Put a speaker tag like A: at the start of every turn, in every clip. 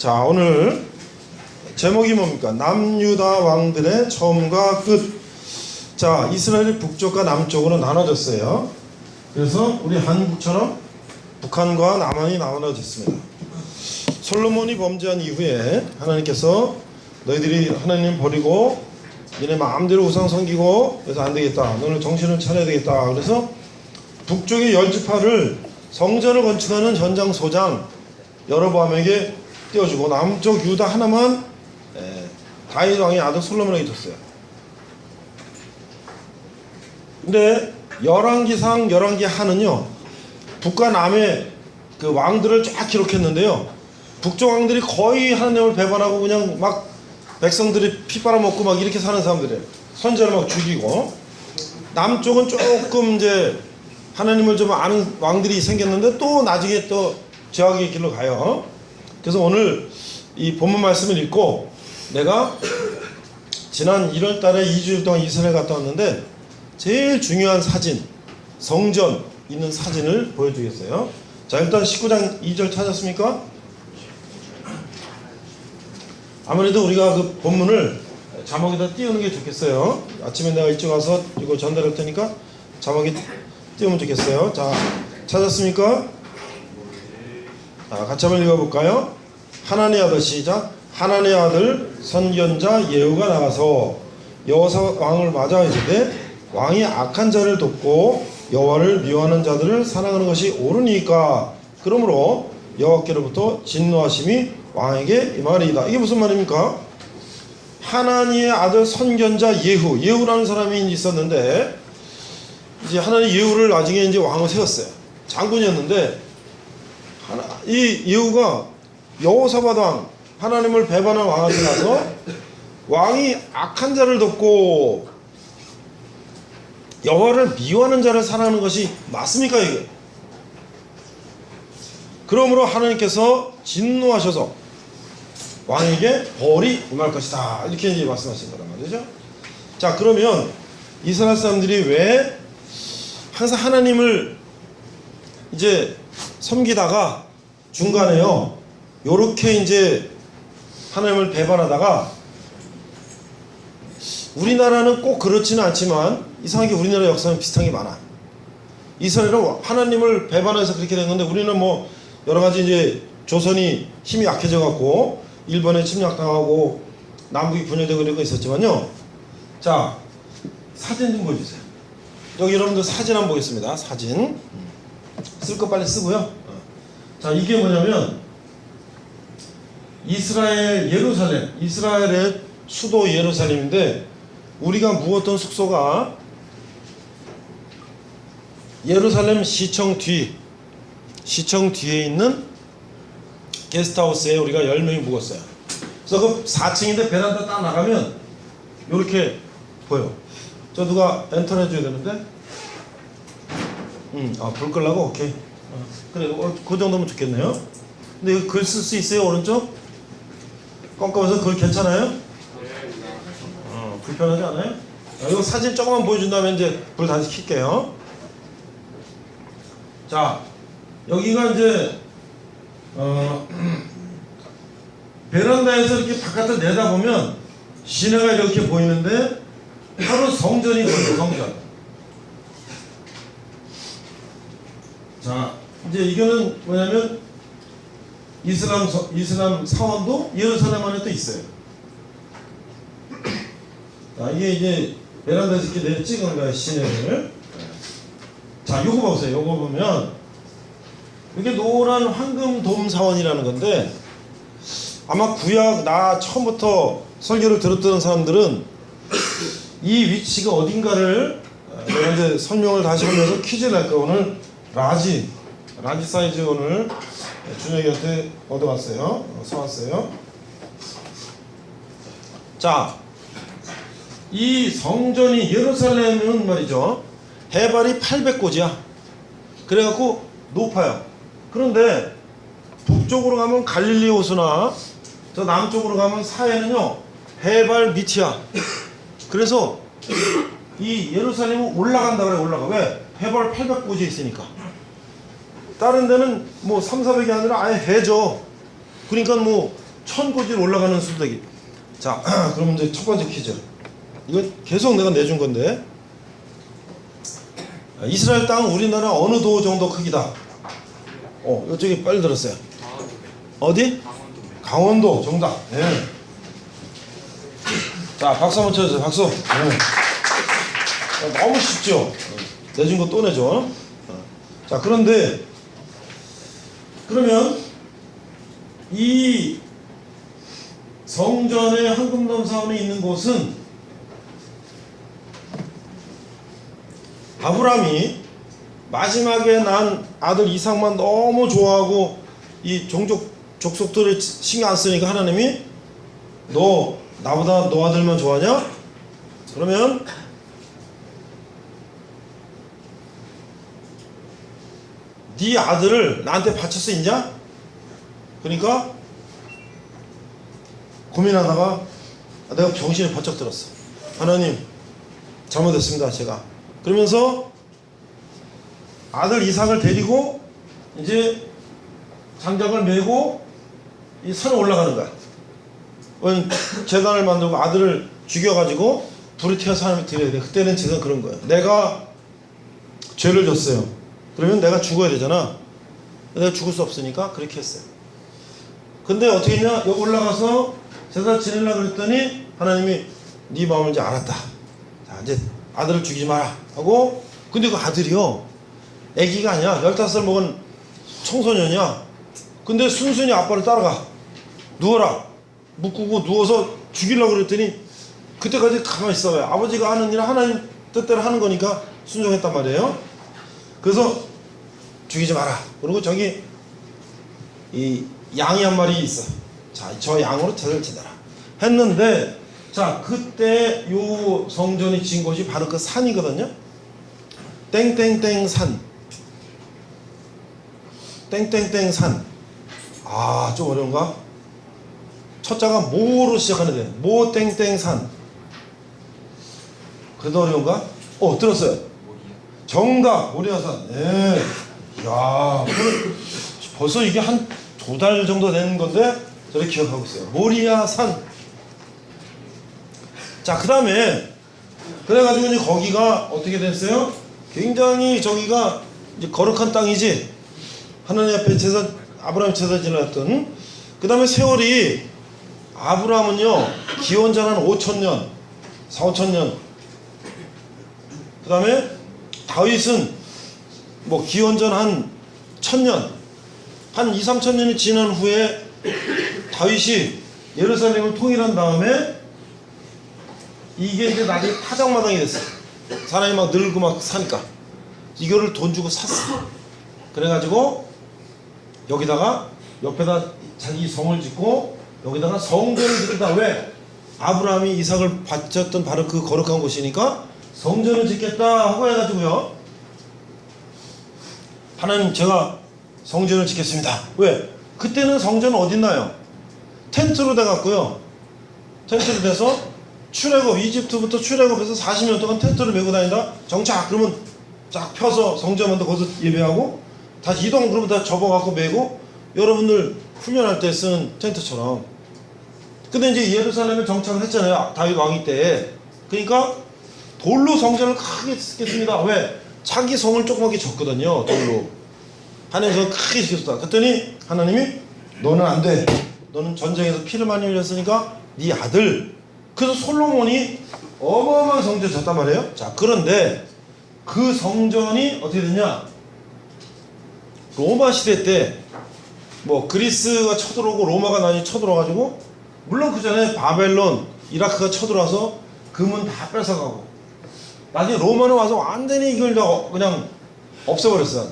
A: 자, 오늘 제목이 뭡니까? 남유다 왕들의 처음과 끝. 자, 이스라엘이 북쪽과 남쪽으로 나눠졌어요. 그래서 우리 한국처럼 북한과 남한이 나눠졌습니다. 솔로몬이 범죄한 이후에 하나님께서 너희들이 하나님 버리고 얘네 마음대로 우상 섬기고 그래서 안 되겠다. 너는 정신을 차려야 되겠다. 그래서 북쪽의 10지파를 성전을 건축하는 전장소장 여로보암에게 띄워주고 남쪽 유다 하나만 다윗 왕의 아들 솔로몬에게 줬어요. 근데 열왕기상 열왕기 하는요 북과 남의 그 왕들을 쫙 기록했는데요, 북쪽 왕들이 거의 하나님을 배반하고 그냥 막 백성들이 피 빨아먹고 막 이렇게 사는 사람들이에요. 선지자를 막 죽이고, 남쪽은 조금 이제 하나님을 좀 아는 왕들이 생겼는데 또 나중에 또 죄악의 길로 가요. 그래서 오늘 이 본문 말씀을 읽고 내가 지난 1월 달에 2주일 동안 이스라엘 갔다 왔는데 제일 중요한 사진, 성전 있는 사진을 보여주겠어요. 자, 일단 19장 2절 찾았습니까? 아무래도 우리가 그 본문을 자막에다 띄우는 게 좋겠어요. 아침에 내가 일찍 와서 이거 전달할 테니까 자막에 띄우면 좋겠어요. 자, 찾았습니까? 자, 같이 한번 읽어볼까요? 하나님의 아들, 시작. 하나님의 아들 선견자 예후가 나가서 여호사 왕을 맞아 이르되 왕이 악한 자를 돕고 여호와를 미워하는 자들을 사랑하는 것이 옳으니까 그러므로 여호와께로부터 진노하심이 왕에게 임하리이다. 이게 무슨 말입니까? 하나님의 아들 선견자 예후라는 사람이 있었는데 이제 하나님 예후를 나중에 이제 왕을 세웠어요. 장군이었는데 이 예후가 여호사밧 왕, 하나님을 배반한 왕한테 가서 왕이 악한 자를 돕고 여호와를 미워하는 자를 사랑하는 것이 맞습니까 이게? 그러므로 하나님께서 진노하셔서 왕에게 벌이 임할 것이다, 이렇게 이제 말씀하신 거란 말이죠. 자, 그러면 이스라엘 사람들이 왜 항상 하나님을 이제 섬기다가 중간에요 요렇게 이제 하나님을 배반하다가, 우리나라는 꼭 그렇지는 않지만 이상하게 우리나라 역사는 비슷한 게 많아. 이스라엘은 하나님을 배반해서 그렇게 된 건데 우리는 뭐 여러가지 이제 조선이 힘이 약해져 갖고 일본에 침략당하고 남북이 분열되고 이런 거 있었지만요. 자, 사진 좀 보여주세요. 여기 여러분들 사진 한번 보겠습니다. 사진 쓸 거 빨리 쓰고요. 자, 이게 뭐냐면 이스라엘 예루살렘, 이스라엘의 수도 예루살렘인데 우리가 묵었던 숙소가 예루살렘 시청 뒤에 있는 게스트하우스에 우리가 10명이 묵었어요. 그래서 그 4층인데 베란다 딱 나가면 이렇게 보여. 저 누가 엔터 해줘야 되는데 불 끌라고? 오케이. 그래, 그 정도면 좋겠네요. 근데 이거 글 쓸 수 있어요? 오른쪽? 껌껌해서 글 괜찮아요? 불편하지 않아요? 이거 사진 조금만 보여준 다음에 이제 불 다시 켤게요. 자, 여기가 이제 베란다에서 이렇게 바깥을 내다보면 시내가 이렇게 보이는데 바로 성전이 보여요. 성전. 자, 이제 이거는 뭐냐면 이슬람 사원도 예루살렘 안에 또 있어요. 자, 이게 이제 베란다에서 이렇게 내려 찍은 거예요, 시내를. 자, 요거 보세요. 요거 보면 이게 노란 황금 돔 사원이라는 건데, 아마 구약 나 처음부터 설교를 들었던 사람들은 이 위치가 어딘가를 내가 이제 설명을 다시 하면서 퀴즈를 할 거예요. 오늘 라지 사이즈 오늘 준혁이한테 얻어왔어요. 사왔어요. 자, 이 성전이 예루살렘은 말이죠, 해발이 800고지야. 그래갖고 높아요. 그런데 북쪽으로 가면 갈릴리 호수나 저 남쪽으로 가면 사해는요 해발 밑이야. 그래서 이 예루살렘은 올라간다 그래. 올라가. 왜? 해발 800고지에 있으니까. 다른 데는 뭐 3, 400이 아니라 아예 해죠. 그러니까 뭐 천고지로 올라가는 수수대기. 자, 그럼 이제 첫 번째 퀴즈. 이거 계속 내가 내준 건데, 이스라엘 땅은 우리나라 어느 도 정도 크기다. 이쪽이 빨리 들었어요. 어디? 강원도 정답. 네. 자, 박수 한번 쳐주세요. 박수. 네. 너무 쉽죠? 내준 거 또 내줘. 자, 그런데 그러면 이 성전의 황금돔사원이 있는 곳은 아브라함이 마지막에 난 아들 이삭만 너무 좋아하고 이 족속들을 신경 안 쓰니까 하나님이 너 나보다 너 아들만 좋아하냐? 그러면 네 아들을 나한테 바칠 수 있냐? 그러니까 고민하다가 내가 정신이 번쩍 들었어. 하나님 잘못했습니다 제가. 그러면서 아들 이삭을 데리고 이제 장작을 메고 이 산에 올라가는 거야. 제단을 만들고 아들을 죽여가지고 불이 튀어서 하나님께 드려야 돼. 그때는 제가 그런 거예요. 내가 죄를 졌어요. 그러면 내가 죽어야 되잖아. 내가 죽을 수 없으니까 그렇게 했어요. 근데 어떻게 했냐? 여기 올라가서 제사 지내려고 그랬더니 하나님이 네 마음을 이제 알았다. 자, 이제 아들을 죽이지 마라 하고. 근데 그 아들이요, 애기가 아니야. 15살 먹은 청소년이야. 근데 순순히 아빠를 따라가. 누워라. 묶고 누워서 죽이려고 그랬더니 그때까지 가만히 있어요. 아버지가 하는 일은 하나님 뜻대로 하는 거니까 순종했단 말이에요. 그래서 죽이지 마라. 그리고 저기 이 양이 한 마리 있어. 자, 저 양으로 제사를 지내라 했는데, 자, 그때 요 성전이 지은 곳이 바로 그 산이거든요. 땡땡땡 산. 땡땡땡 산. 아, 좀 어려운가? 첫 자가 모로 시작하는데, 모 땡땡 산. 그래도 어려운가? 들었어요. 정답, 모리아산. 예. 이야, 벌써 이게 한 2달 정도 된 건데 저를 기억하고 있어요. 모리아산. 자, 그 다음에 그래가지고 이제 거기가 어떻게 됐어요? 굉장히 저기가 이제 거룩한 땅이지. 하나님 앞에 제사, 아브라함 제사 지냈던. 그 다음에 세월이, 아브라함은요 기원전 한 5,000년 4,000년. 그 다음에 다윗은 뭐 기원전 한 1,000년, 한 2,000~3,000년이 지난 후에 다윗이 예루살렘을 통일한 다음에 이게 이제 나중에 타작마당이 됐어. 사람이 막 늙고 막 사니까 이거를 돈 주고 샀어. 그래가지고 여기다가 옆에다 자기 성을 짓고 여기다가 성전을 짓겠다. 왜? 아브라함이 이삭을 바쳤던 바로 그 거룩한 곳이니까 성전을 짓겠다 하고 해가지고요, 하나님 제가 성전을 짓겠습니다. 왜? 그때는 성전은 어딨나요? 텐트로 돼갖고요, 텐트로 돼서 출애굽, 이집트부터 출애굽해서 40년 동안 텐트를 메고 다닌다. 정착 그러면 쫙 펴서 성전만도 거기서 예배하고, 다시 이동 그러면 다 접어갖고 메고, 여러분들 훈련할 때 쓰는 텐트처럼. 근데 이제 예루살렘에 정착을 했잖아요, 다윗 왕이 때. 그러니까 돌로 성전을 크게 짓겠습니다. 왜? 자기 성을 조그맣게 졌거든요, 돌로. 하나님 성 크게 짓겠다. 그랬더니 하나님이 너는 안 돼. 너는 전쟁에서 피를 많이 흘렸으니까 네 아들. 그래서 솔로몬이 어마어마한 성전을 졌단 말이에요. 자, 그런데 그 성전이 어떻게 됐냐? 로마 시대 때 뭐 그리스가 쳐들어오고 로마가 나중에 쳐들어가지고, 물론 그 전에 바벨론, 이라크가 쳐들어와서 금은 다 뺏어가고, 나중에 로마는 와서 완전히 이걸 다 그냥 없애버렸어요.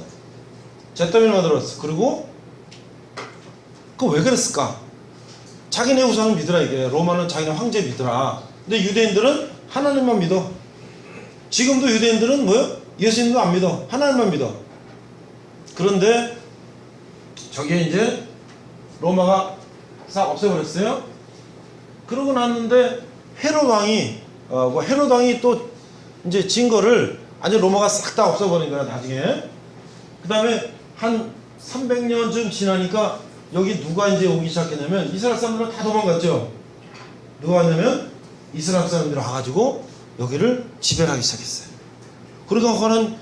A: 잿더미를 만들었어. 그리고 그거 왜 그랬을까? 자기네 우상을 믿으라 이게. 로마는 자기네 황제 믿으라. 근데 유대인들은 하나님만 믿어. 지금도 유대인들은 뭐요? 예수님도 안 믿어. 하나님만 믿어. 그런데 저게 이제 로마가 싹 없애버렸어요. 그러고 났는데 헤롯 왕이 또 이제 진 거를 아니 로마가 싹 다 없애버린 거야 나중에. 그 다음에 한 300년쯤 지나니까 여기 누가 이제 오기 시작했냐면 이스라엘 사람들은 다 도망갔죠. 누가 왔냐면 이스라엘 사람들이 와가지고 여기를 지배를 하기 시작했어요. 그러니까 한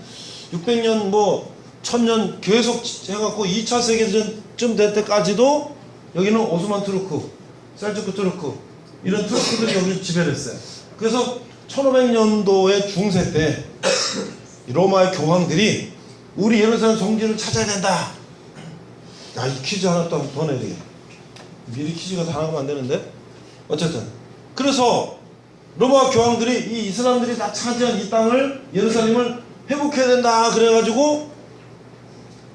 A: 600년 뭐 1000년 계속 해갖고 2차 세계대전쯤 될 때까지도 여기는 오스만 투르크, 셀주크 투르크 이런 투르크들이 여기를 지배를 했어요. 그래서 1500년도의 중세 때 로마의 교황들이 우리 예루살렘 성지를 찾아야 된다. 야, 이 퀴즈 하나 더 내야 되겠네. 미리 퀴즈가 다 나가면 안 되는데. 어쨌든 그래서 로마 교황들이 이 이슬람들이 다 차지한 이 땅을 예루살렘을 회복해야 된다 그래가지고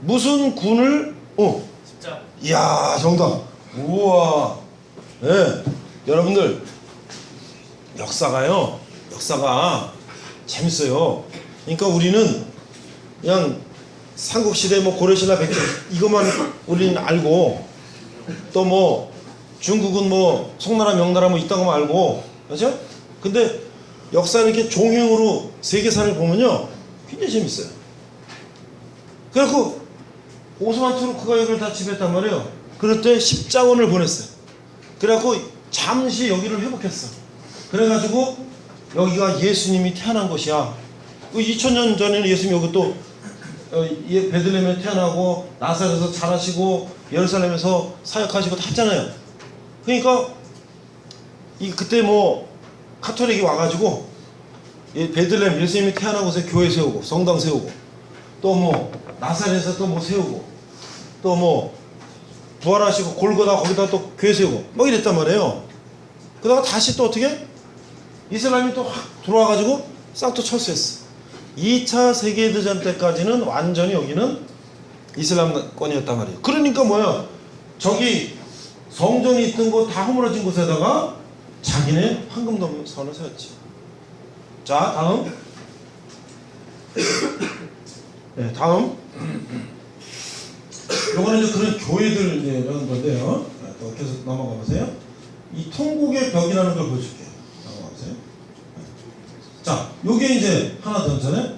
A: 무슨 군을
B: 진짜
A: 이야 정답. 우와. 네. 여러분들 역사가 재밌어요. 그러니까 우리는 그냥 삼국시대 뭐 고려신라 백제 이것만 우리는 알고 또 뭐 중국은 뭐 송나라 명나라 뭐 이딴 거만 알고 그렇죠? 근데 역사는 이렇게 종횡으로 세계사를 보면요 굉장히 재밌어요. 그래갖고 오스만 투르크가 여기를 다 지배했단 말이에요. 그럴 때 십자군을 보냈어요. 그래갖고 잠시 여기를 회복했어. 그래가지고 여기가 예수님이 태어난 곳이야. 2000년 전에는 예수님이 여기 또 베들레헴에 태어나고 나사렛에서 자라시고 예루살렘에서 사역하시고 다 했잖아요. 그러니까 그때 뭐 카톨릭이 와가지고 베들레헴 예수님이 태어난 곳에 교회 세우고 성당 세우고 또 뭐 나사렛에서 또 뭐 세우고 또 뭐 부활하시고 골고다 거기다 또 교회 세우고 뭐 이랬단 말이에요. 그러다가 다시 또 어떻게 이슬람이 또 확 들어와가지고 싹 또 철수했어. 2차 세계대전 때까지는 완전히 여기는 이슬람권이었단 말이에요. 그러니까 뭐야 저기 성전이 있던 곳 다 허물어진 곳에다가 자기네 황금선을 세웠지. 자 다음 네, 다음 요거는 이제 그런 교회들 이제 이런 건데요. 또 계속 넘어가 보세요. 이 통곡의 벽이라는 걸 보여줄게요. 넘어가 보세요. 자, 요게 이제 하나 더 전에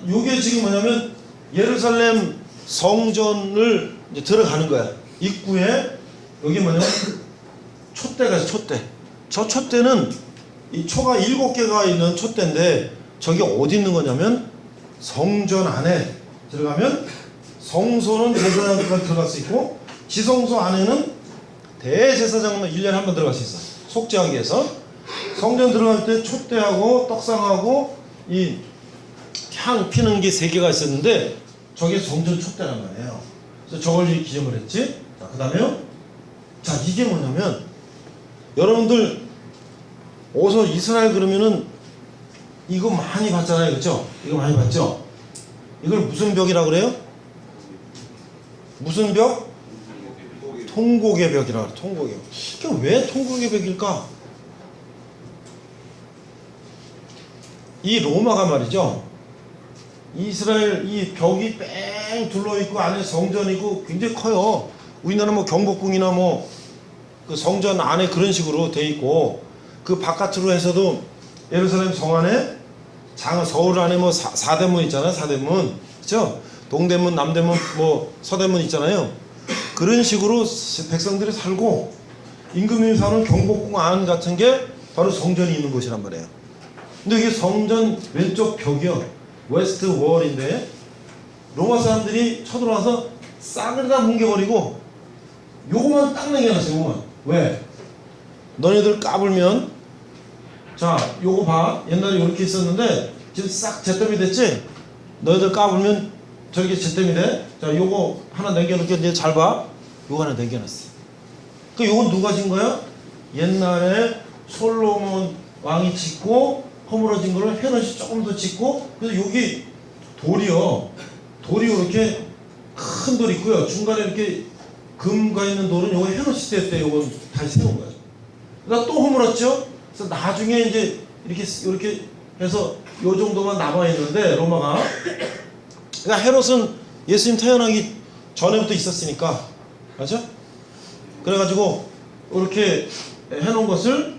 A: 요게 지금 뭐냐면 예루살렘 성전을 이제 들어가는 거야. 입구에 여기 뭐냐면 촛대가 있어. 촛대. 저 촛대는 이 초가 7개가 있는 촛대인데 저게 어디 있는 거냐면 성전 안에 들어가면 성소는 제사장만 들어갈 수 있고 지성소 안에는 대제사장만 1년에 한 번 들어갈 수 있어. 속죄하기 위해서. 성전 들어갈 때 촛대하고 떡상하고 이 향 피는 게 3개가 있었는데 저게 성전 촛대란 말이에요. 그래서 저걸 기념을 했지. 자, 그 다음에요. 자, 이게 뭐냐면 여러분들 어서 이스라엘 그러면은 이거 많이 봤잖아요. 그렇죠? 이거 많이 봤죠? 이걸 무슨 벽이라고 그래요? 무슨 벽? 통곡의 벽이라고 그래요. 통곡의 벽. 그게 왜 통곡의 벽일까? 이 로마가 말이죠. 이스라엘 이 벽이 뺑 둘러있고 안에 성전이고 굉장히 커요. 우리나라 뭐 경복궁이나 뭐 그 성전 안에 그런 식으로 돼 있고 그 바깥으로 해서도 예루살렘 성 안에 서울 안에 뭐 사대문 있잖아요. 사대문. 그렇죠? 동대문, 남대문, 뭐 서대문 있잖아요. 그런 식으로 백성들이 살고 임금님이 사는 경복궁 안 같은 게 바로 성전이 있는 곳이란 말이에요. 근데 이게 성전 왼쪽 벽이요. 웨스트 월인데 로마 사람들이 쳐들어와서 싹을 다 뭉개버리고 요거만 딱 남겨놨어요. 요거만. 왜? 너네들 까불면 자 요거 봐. 옛날에 요렇게 있었는데 지금 싹 잿더미 됐지? 너희들 까불면 저렇게 잿더미 돼. 자 요거 하나 남겨놓을게. 이제 잘 봐. 요거 하나 남겨놨어. 그 요건 누가 진 거야? 옛날에 솔로몬 왕이 짓고 허물어진 거를 헤롯이 조금 더 짓고 그래서 여기 돌이요. 돌이 이렇게 큰 돌이 있고요. 중간에 이렇게 금가 있는 돌은 요거 헤롯 시대 때 요건 다시 세운 거죠. 그러다 또 허물었죠. 그래서 나중에 이제 이렇게 해서 요 정도만 남아 있는데 로마가 그러니까 헤롯은 예수님 태어나기 전에부터 있었으니까 맞죠? 그래가지고 이렇게 해놓은 것을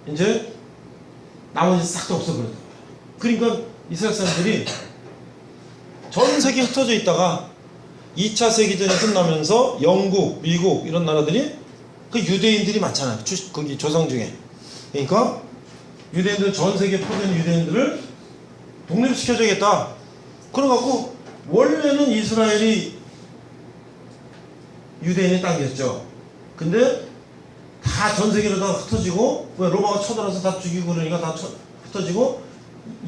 A: 이제 나머지 싹 다 없어버렸단 말이에요. 그러니까 이스라엘 사람들이 전 세계에 흩어져 있다가 2차 세계대전이 끝나면서 영국, 미국 이런 나라들이 그 유대인들이 많잖아요. 거기 조상 중에. 그러니까 유대인들, 전 세계 포된 유대인들을 독립시켜줘야겠다. 그래갖고 원래는 이스라엘이 유대인의 땅이었죠. 근데 다 전 세계로 다 흩어지고, 왜 로마가 쳐들어서 다 죽이고 그러니까 다 흩어지고,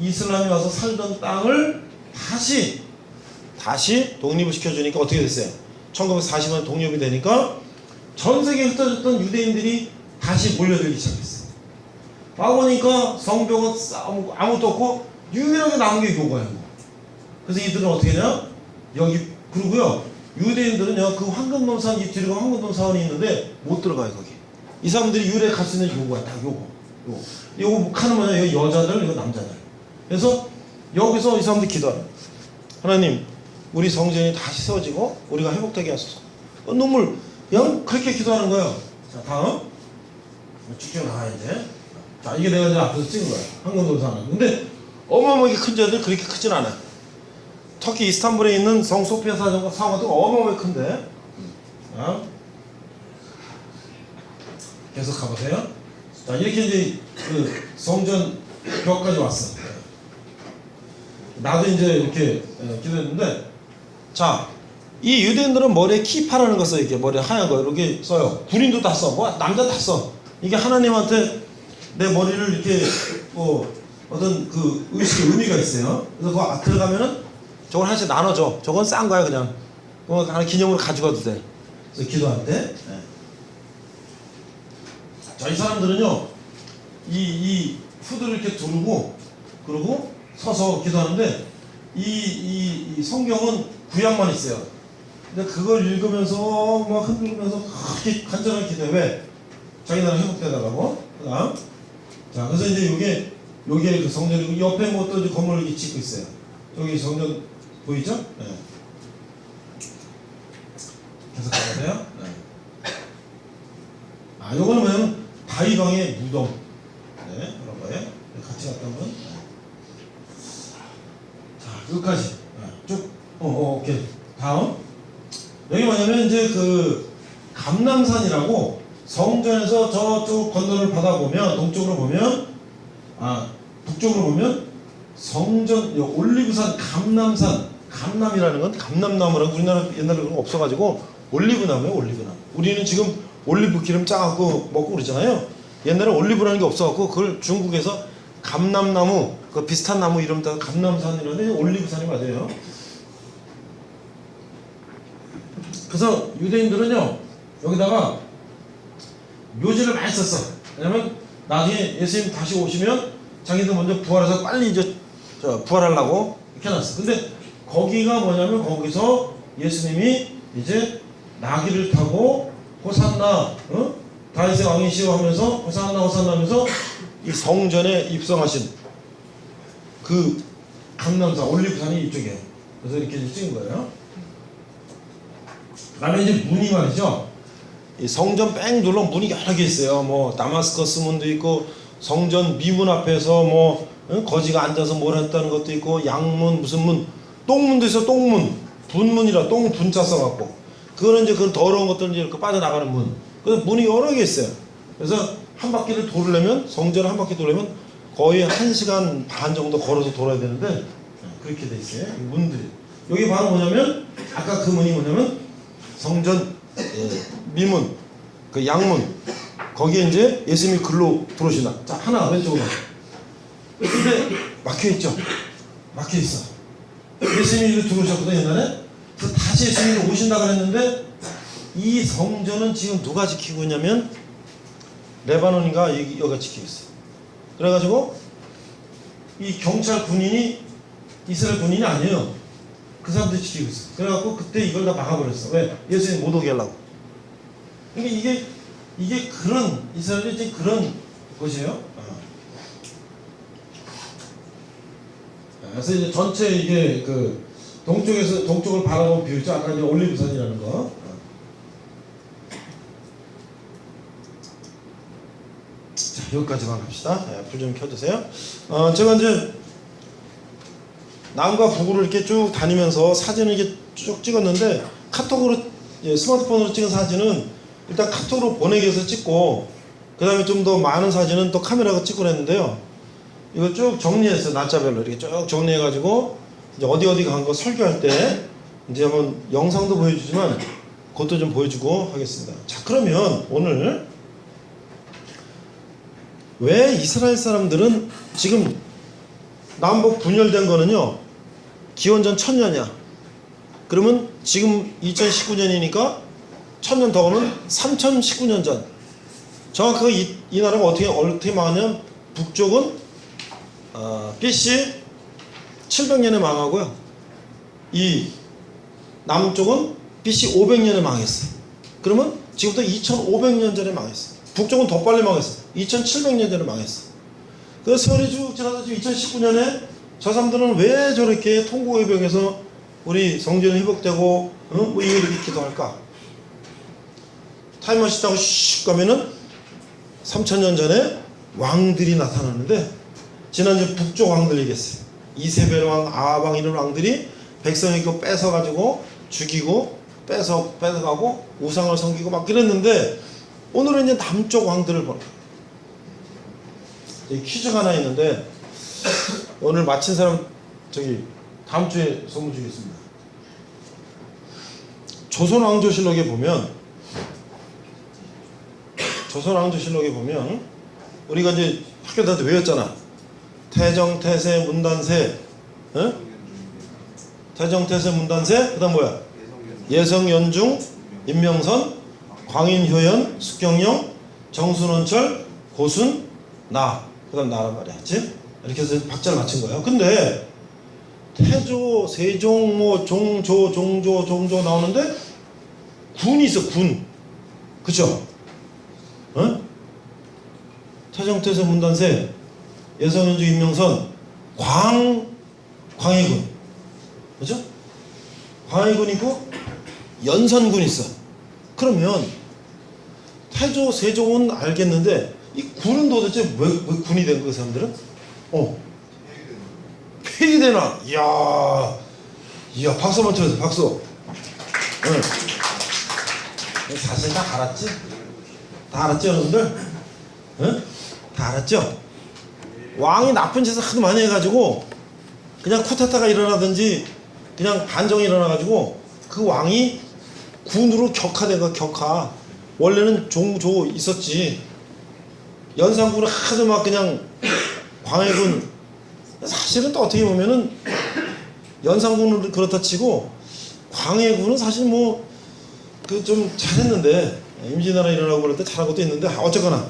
A: 이슬람이 와서 살던 땅을 다시 독립을 시켜주니까 어떻게 됐어요? 1940년 독립이 되니까 전 세계에 흩어졌던 유대인들이 다시 몰려들기 시작했어요. 와보니까 성벽은 아무것도 없고 유일하게 남은 게 요거예요. 그래서 이들은 어떻게 하냐? 여기, 그러고요, 유대인들은요, 그 황금돔 사원, 이 뒤로 황금돔 사원이 있는데 못 들어가요, 거기. 이 사람들이 유일하게 갈 수 있는 요거야, 딱 요거. 요거 칸은 뭐냐? 이거 여자들, 이거 남자들. 그래서 여기서 이 사람들이 기도해요. 하나님, 우리 성전이 다시 세워지고 우리가 회복되게 하소서. 눈물, 그냥 그렇게 기도하는 거예요. 자, 다음. 쭉쭉 나와, 이제. 자, 이게 내가 이제 앞에서 찍은 거예요. 황금돔 사원. 근데 어마어마하게 큰 데들 그렇게 크진 않아요. 터키 이스탄불에 있는 성 소피아 사원 같은 거 어마어마하게 큰데. 자, 계속 가보세요. 자, 이렇게 이제 그 성전 벽까지 왔어. 나도 이제 이렇게 기도했는데, 자, 이 유대인들은 머리에 키파라는 거 써. 이렇게 머리에 하얀 거 이렇게 써요. 군인도 다 써. 뭐 남자 다 써. 이게 하나님한테 내 머리를 이렇게 어떤 그 의미가 있어요. 그래서 그 들어가면은 저걸 하나씩 나눠줘. 저건 싼 거야 그냥. 그거 하나 기념으로 가져가도 돼. 그래서 기도할 때. 네. 자, 이 사람들은요, 이 후드를 이렇게 두르고 그러고 서서 기도하는데, 이 성경은 구약만 있어요. 근데 그걸 읽으면서 막 흔들면서 그렇게 간절하게 기도해. 왜? 자기 나라 회복되달라고. 그다음. 자, 그래서 이제 요게 그 성전이고, 옆에 뭐 또 건물을 이렇게 짓고 있어요. 여기 성전 보이죠? 네. 계속 가보세요. 네. 아, 요거는 뭐냐면 다윗왕의 무덤. 네, 그런 거예요. 같이 갔다 오면. 네. 자, 여기까지. 네. 쭉. 오케이. 다음. 여기 뭐냐면 이제 그 감람산이라고, 성전에서 저쪽 건너를 받아보면, 동쪽으로 보면, 북쪽으로 보면 성전, 올리브산, 감남이라는 건 감남나무라고, 우리나라 옛날에 그런 거 없어가지고 올리브나무예요. 올리브나무. 우리는 지금 올리브 기름 짜갖고 먹고 그러잖아요. 옛날에 올리브라는 게 없어갖고 그걸 중국에서 감남나무, 그 비슷한 나무 이름 따서 감남산이라는데 올리브산이 맞아요. 그래서 유대인들은요, 여기다가 묘지를 많이 썼어. 왜냐면 나중에 예수님 다시 오시면 자기들 먼저 부활해서 빨리 이제 부활하려고 이렇게 해놨어. 근데 거기가 뭐냐면, 거기서 예수님이 이제 나귀를 타고 호산나, 다윗의 왕이시오 하면서 호산나 호산나 하면서 이 성전에 입성하신 그 감람산, 올리브산이 이쪽이에요. 그래서 이렇게 이제 찍은 거예요. 그 다음에 이제 문이 말이죠. 이 성전 뺑 둘러 문이 여러 개 있어요. 뭐 다마스커스 문도 있고, 성전 미문 앞에서 뭐 거지가 앉아서 뭘 했다는 것도 있고, 양문, 무슨 문, 똥문도 있어. 똥문, 분문이라, 똥 분자 써갖고, 그거는 이제 그 더러운 것들 이제 이렇게 빠져나가는 문. 그래서 문이 여러 개 있어요. 그래서 한 바퀴를 돌려면, 성전을 한 바퀴 돌려면 거의 1시간 반 정도 걸어서 돌아야 되는데, 그렇게 돼 있어요. 이 문들이. 여기 바로 뭐냐면, 아까 그 문이 뭐냐면 성전 미문, 그 양문, 거기에 이제 예수님이 글로 들어오시나. 자, 하나 왼쪽으로. 근데 막혀있죠. 막혀있어. 예수님이 들어오셨거든 옛날에. 그래서 다시 예수님이 오신다 그랬는데, 이 성전은 지금 누가 지키고 있냐면 레바논인가 여기가 지키고 있어요. 그래가지고 이 경찰 군인이 이스라엘 군인이 아니에요. 그 사람들이 지키고 있어. 그래갖고 그때 이걸 다 막아버렸어. 왜? 예수님 못 오게 하려고. 그러니까 이게 그런, 이스라엘이 이제 그런 곳이에요. 그래서 이제 전체 이게 그 동쪽을 바라본 뷰죠. 아까 이제 올리브산이라는 거. 자, 여기까지만 합시다. 불 좀 켜주세요. 제가 이제 남과 북으로 이렇게 쭉 다니면서 사진을 이렇게 쭉 찍었는데, 카톡으로 스마트폰으로 찍은 사진은 일단 카톡으로 보내기 위해서 찍고 그 다음에 좀 더 많은 사진은 또 카메라가 찍고 그랬는데요. 이걸 쭉 정리했어요. 날짜별로 이렇게 쭉 정리해가지고 이제 어디 간 거 설교할 때 이제 한번 영상도 보여주지만 그것도 좀 보여주고 하겠습니다. 자, 그러면 오늘 왜 이스라엘 사람들은 지금 남북 분열된 거는요, 기원전 1000년이야. 그러면 지금 2019년이니까 1000년 더 오면 3019년 전. 정확하게 이 나라가 어떻게 망하냐면 북쪽은 BC 700년에 망하고요. 이 남쪽은 BC 500년에 망했어. 그러면 지금부터 2500년 전에 망했어. 북쪽은 더 빨리 망했어. 2700년 전에 망했어. 그래서 세월이 쭉 지나서 지금 2019년에 저 사람들은 왜 저렇게 통곡의벽에서 우리 성전이 회복되고 뭐 이렇게 기도할까? 타임머신 타고 슉 가면은 3000년 전에 왕들이 나타나는데, 지난주 북쪽 왕들 얘기했어요. 이세벨 왕, 아합 왕 이런 왕들이 백성이 그거 뺏어가지고 죽이고 뺏어가고 우상을 섬기고 막 그랬는데, 오늘은 이제 남쪽 왕들을 보는 거예요. 퀴즈가 하나 있는데 오늘 마친 사람 다음 주에 선물 주겠습니다. 조선왕조실록에 보면 우리가 이제 학교 다닐 때 외웠잖아. 태정, 태세, 문단세, 태정, 태세, 문단세, 그 다음 뭐야? 예성, 연중, 임명선, 광인, 효연, 숙경영, 정순원철, 고순, 나. 그 다음 나란 말이야. 그치? 이렇게 해서 박자를 맞춘 거예요. 근데 태조, 세종, 뭐 종조, 종조 나오는데 군이 있어. 군. 그쵸? 태정, 태세, 문단세, 예성, 연중, 임명선, 광해군. 그죠? 광해군 있고 연산군 있어. 그러면 태조, 세종은 알겠는데 이 군은 도대체 왜 군이 된 거야, 그 사람들은? 폐위되나? 이야, 박수 한번 쳐주세요. 박수. 사실 다 알았지? 다 알았죠, 여러분들? 다 알았죠? 왕이 나쁜 짓을 하도 많이 해가지고 그냥 쿠데타가 일어나든지 그냥 반정이 일어나가지고 그 왕이 군으로 격화된 거야. 격화. 원래는 종조 있었지. 연산군은 하도 막 그냥 광해군, 사실은 또 어떻게 보면은 연산군은 그렇다 치고 광해군은 사실 뭐 그 좀 잘했는데, 임진왜란 일어나고 그럴 때 잘한 것도 있는데, 어쨌거나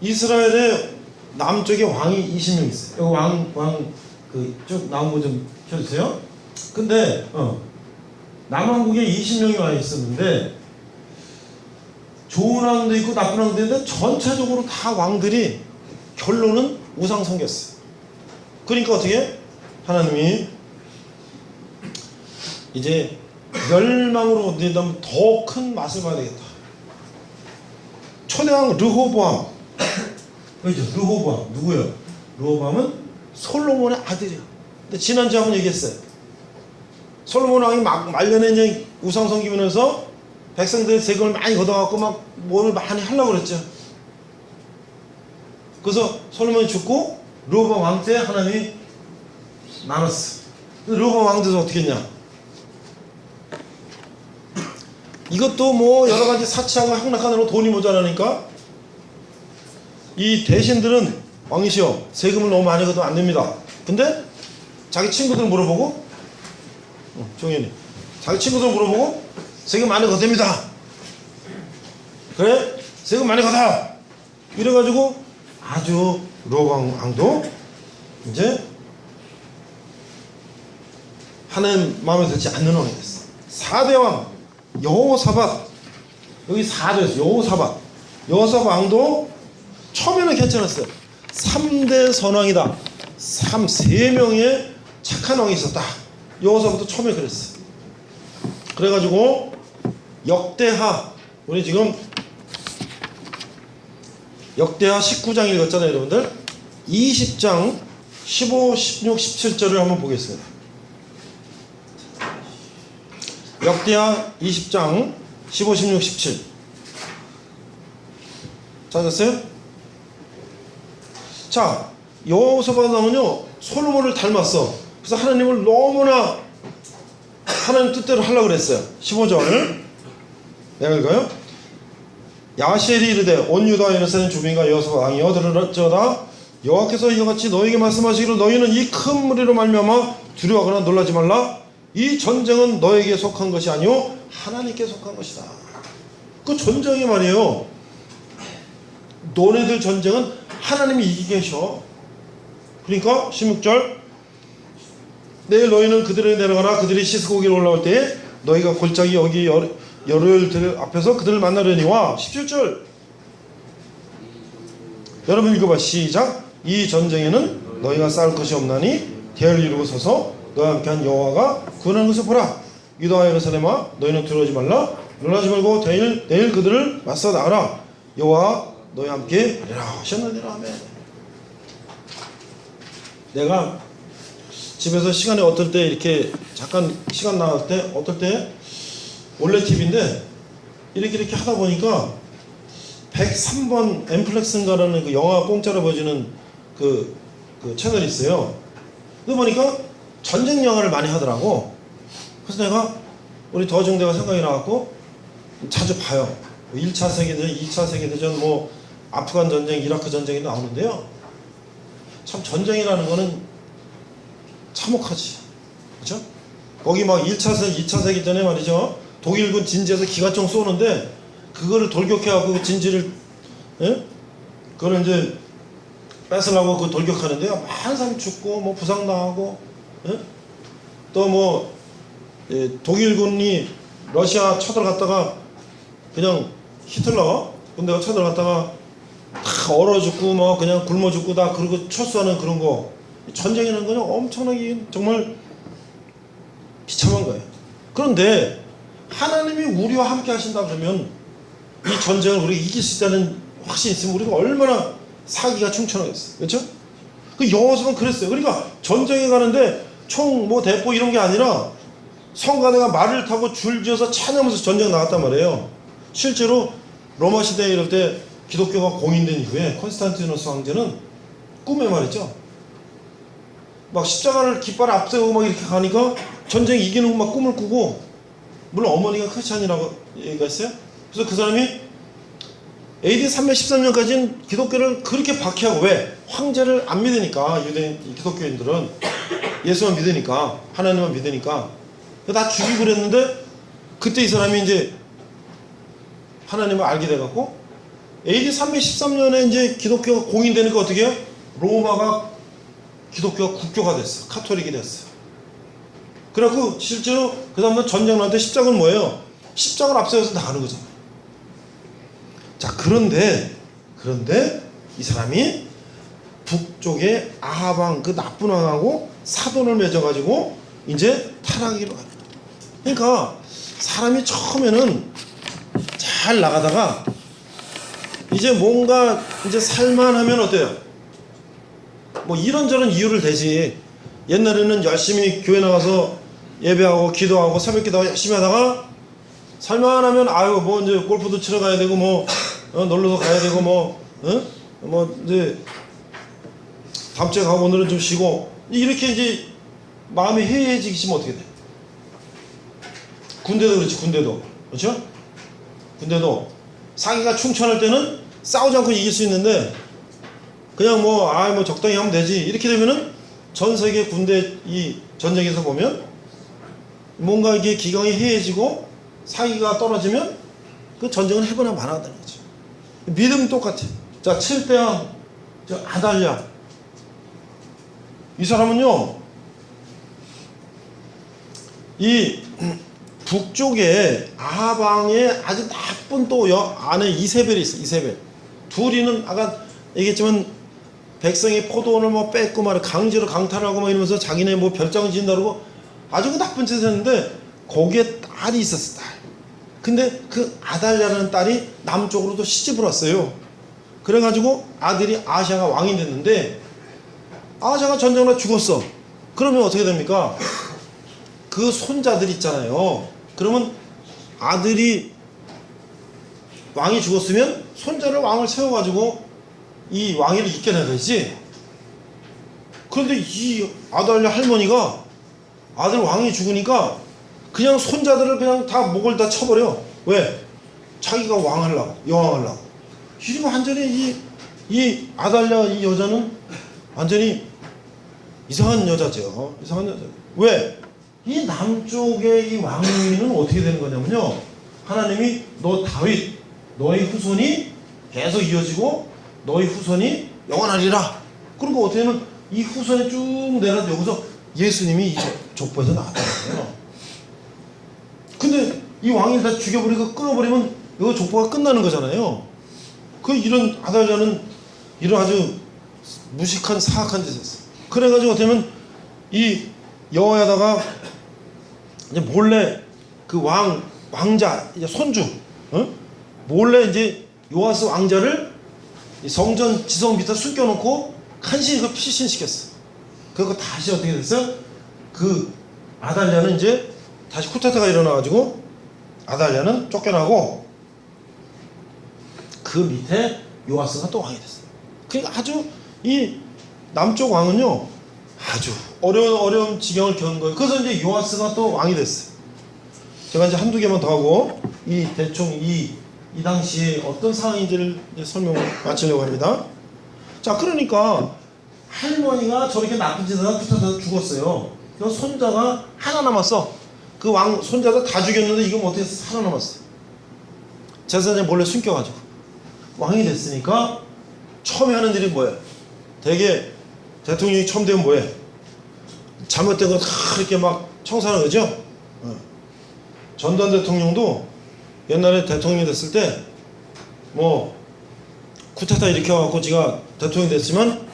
A: 이스라엘의 남쪽에 왕이 20명 있어요. 왕 그 쭉 나온 거 좀 켜주세요. 근데 남왕국에 20명이 와 있었는데 좋은 왕도 있고 나쁜 왕도 있는데 전체적으로 다 왕들이 결론은 우상 섬겼어요. 그러니까 어떻게? 하나님이 이제 멸망으로 내다면 더 큰 맛을 봐야 되겠다. 초대왕 르호보암. 그죠? 르호보암 누구예요? 르호보암은 솔로몬의 아들이야. 근데 지난주에 한번 얘기했어요. 솔로몬 왕이 막 말년에 이제 우상 섬기면서 백성들의 세금을 많이 걷어갖고 막 뭘 많이 하려고 그랬죠. 그래서 솔로몬이 죽고 르호보암 왕 때 하나님이 나눴어. 르호보암 왕 돼서 어떻게 했냐? 이것도 뭐 여러 가지 사치하고 행락하느라고 돈이 모자라니까 이 대신들은 왕이시여 세금을 너무 많이 걷으면 안 됩니다. 근데 자기 친구들 물어보고, 종현이 자기 친구들 물어보고 세금 많이 걷어야 됩니다. 그래? 세금 많이 걷어. 이래가지고 아주 르호보암 왕도 이제 하나님 마음에 들지 않는 왕이 됐어. 4대 왕 여호사밧, 여기 4대였어. 여호사밧 왕도 처음에는 괜찮았어요. 3대 선왕이다. 3명의 착한 왕이 있었다. 여호사밧도 처음에 그랬어. 그래가지고 역대하, 우리 지금 역대하 19장 읽었잖아요, 여러분들. 20장 15, 16, 17절을 한번 보겠습니다. 역대하 20장 15, 16, 17 찾았어요? 자, 여호사밧은요 솔로몬을 닮았어. 그래서 하나님을 너무나 하나님 뜻대로 하려고 그랬어요. 15절 내가 읽어요. 야셀이 이르되 온 유다 예루살렘 주민과 여호사밧 왕이여 들을지어다. 여호와께서 이같이 너에게 말씀하시기를 너희는 이 큰 무리로 말미암아 두려워하거나 놀라지 말라. 이 전쟁은 너에게 속한 것이 아니오 하나님께 속한 것이다. 그 전쟁이 말이에요. 너네들 전쟁은 하나님이 이기게 하셔. 그러니까 16절 내일 너희는 그들에게 내려가라. 그들이 씻고기로 올라올 때에 너희가 골짜기 여기 열흘 앞에서 그들을 만나려니와 17절 여러분 읽어봐. 시작. 이 전쟁에는 너희가 싸울 것이 없나니 대를 이루고 서서 너희와 함께한 여호와가 구원하는 것을 보라. 유다 예루살렘아 너희는 두려워하지 말라. 놀라지 말고 내일 그들을 맞서 나가라. 여호와 너희와 함께 하리라 하셨느니라. 아멘. 내가 집에서 시간이 어떨 때 이렇게 잠깐 시간 나갈 때 어떨 때 원래 TV인데 이렇게 하다 보니까 103번 엠플렉스인가라는 그 영화 공짜로 보여주는 그 채널이 있어요. 그러다 보니까 전쟁 영화를 많이 하더라고. 그래서 내가 우리 더중대가 생각이 나갖고 자주 봐요. 1차 세계대전, 2차 세계대전, 뭐 아프간 전쟁, 이라크 전쟁이 나오는데요. 참 전쟁이라는 거는 참혹하지. 그렇죠? 거기 막 1차, 2차 세계전에 말이죠. 독일군 진지에서 기관총 쏘는데 그거를 돌격해갖고 진지를 그거를 이제 뺏으려고 그 돌격하는데요. 많은 사람이 죽고 뭐 부상당하고 또 뭐 독일군이 러시아 쳐들어갔다가 그냥 히틀러 군대가 쳐들어갔다가 다 얼어 죽고 뭐 그냥 굶어 죽고 다 그러고 철수하는 그런 거. 전쟁이라는 거는 엄청나게 정말 비참한 거예요. 그런데 하나님이 우리와 함께 하신다 그러면 이 전쟁을 우리가 이길 수 있다는 확신이 있으면 우리가 얼마나 사기가 충천하겠어요. 그렇죠? 그 여호사밧은 그랬어요. 그러니까 전쟁에 가는데 총 뭐 대포 이런 게 아니라 성가대가 말을 타고 줄지어서 찬양하면서 전쟁 나갔단 말이에요. 실제로 로마 시대에 이럴 때 기독교가 공인된 이후에 콘스탄티누스 황제는 꿈에 말이죠. 막 십자가를 깃발에 앞세우고 막 이렇게 가니까 전쟁 이기는 거 막 꿈을 꾸고, 물론 어머니가 크리스찬이라고 얘기가 있어요. 그래서 그 사람이 AD 313년까지는 기독교를 그렇게 박해하고, 왜? 황제를 안 믿으니까, 유대인 기독교인들은 예수만 믿으니까, 하나님만 믿으니까 다 죽이고 그랬는데, 그때 이 사람이 이제 하나님을 알게 돼갖고 AD 313년에 이제 기독교가 공인되니까 어떻게 해요? 로마가 기독교가 국교가 됐어. 카톨릭이 됐어. 그래갖고 실제로 그 다음날 전쟁 날 때 십자가는 뭐예요? 십자가를 앞세워서 나가는 거잖아요. 자, 그런데 이 사람이 북쪽에 아하방 그 나쁜 왕하고 사돈을 맺어가지고 이제 타락하기로 합니다. 그러니까 사람이 처음에는 잘 나가다가 이제 뭔가 이제 살만하면 어때요? 뭐 이런저런 이유를 대지. 옛날에는 열심히 교회 나가서 예배하고 기도하고 새벽기도하고 열심히 하다가 살만하면 아유 뭐 이제 골프도 치러 가야 되고 뭐 놀러도 가야 되고 뭐 이제 다음 주에 가고 오늘은 좀 쉬고 이렇게 이제 마음이 해이해지기 시면 어떻게 돼? 군대도 그렇지. 군대도 그렇죠? 군대도 사기가 충천할 때는 싸우지 않고 이길 수 있는데 그냥 뭐 적당히 하면 되지 이렇게 되면은 전 세계 군대 이 전쟁에서 보면 뭔가 이게 기강이 해해지고 사기가 떨어지면 그 전쟁은 해보나 마나다는 거죠. 믿음은 똑같아. 자, 7대왕 아달랴, 이 사람은요 이 북쪽에 아하방에 아주 나쁜 또 안에 이세벨이 있어. 이세벨 둘이는 아까 얘기했지만 백성이 포도원을 뭐 뺏고 막 강제로 강탈하고 막 이러면서 자기네 뭐 별장을 지은다 그러고 아주 그 나쁜 짓을 했는데 거기에 딸이 있었어. 딸. 근데 그 아달랴라는 딸이 남쪽으로도 시집을 왔어요. 그래가지고 아들이 아샤가 왕이 됐는데 아샤가 전쟁으로 죽었어. 그러면 어떻게 됩니까? 그 손자들 있잖아요. 그러면 아들이 왕이 죽었으면 손자를 왕을 세워가지고 이 왕위를 이겨내야 되지. 그런데 이 아달랴 할머니가 아들 왕이 죽으니까 그냥 손자들을 그냥 다 목을 다 쳐버려. 왜? 자기가 왕하려고, 여왕하려고. 이러면 완전히 이 아달랴 이 여자는 완전히 이상한 여자죠. 이상한 여자. 왜? 이 남쪽의 이 왕위는 어떻게 되는 거냐면요. 하나님이 너 다윗, 너의 후손이 계속 이어지고 너의 후손이 영원하리라. 그리고 어떻게 되면 이 후손이 쭉 내려서 여기서 예수님이 이 족보에서 나왔다는 거예요. 근데 이 왕이 다 죽여버리고 끊어버리면 이거 족보가 끝나는 거잖아요. 그 이런 아달랴는 이런 아주 무식한 사악한 짓을 했어요. 그래가지고 어떻게 보면 이 여호야다가 이제 몰래 그 왕자 이제 손주 몰래 이제 요아스 왕자를 성전 지성 밑에 숨겨놓고 간신히 그 피신시켰어. 그거 다시 어떻게 됐어요? 그 아달랴는 이제 다시 쿠데타가 일어나가지고 아달랴는 쫓겨나고 그 밑에 요아스가 또 왕이 됐어요. 그러니까 아주 이 남쪽 왕은요 아주 어려운 지경을 겪은 거예요. 그래서 이제 요아스가 또 왕이 됐어요. 제가 이제 한두 개만 더 하고 이 대충 이 당시에 어떤 상황인지를 이제 설명을 마치려고 합니다. 자, 그러니까 할머니가 저렇게 나쁜 짓을 하다 쿠데타에서 죽었어요. 그 손자가 하나 남았어. 그 왕 손자도 다 죽였는데 이거 어떻게 살아남았어? 제사장이 몰래 숨겨가지고 왕이 됐으니까 처음에 하는 일이 뭐예요? 대개 대통령이 처음 되면 뭐예요? 잘못된 거 다 이렇게 막 청산하는 거죠. 전두환 대통령도 옛날에 대통령이 됐을 때 뭐 쿠데타 일으켜갖고 지가 대통령이 됐지만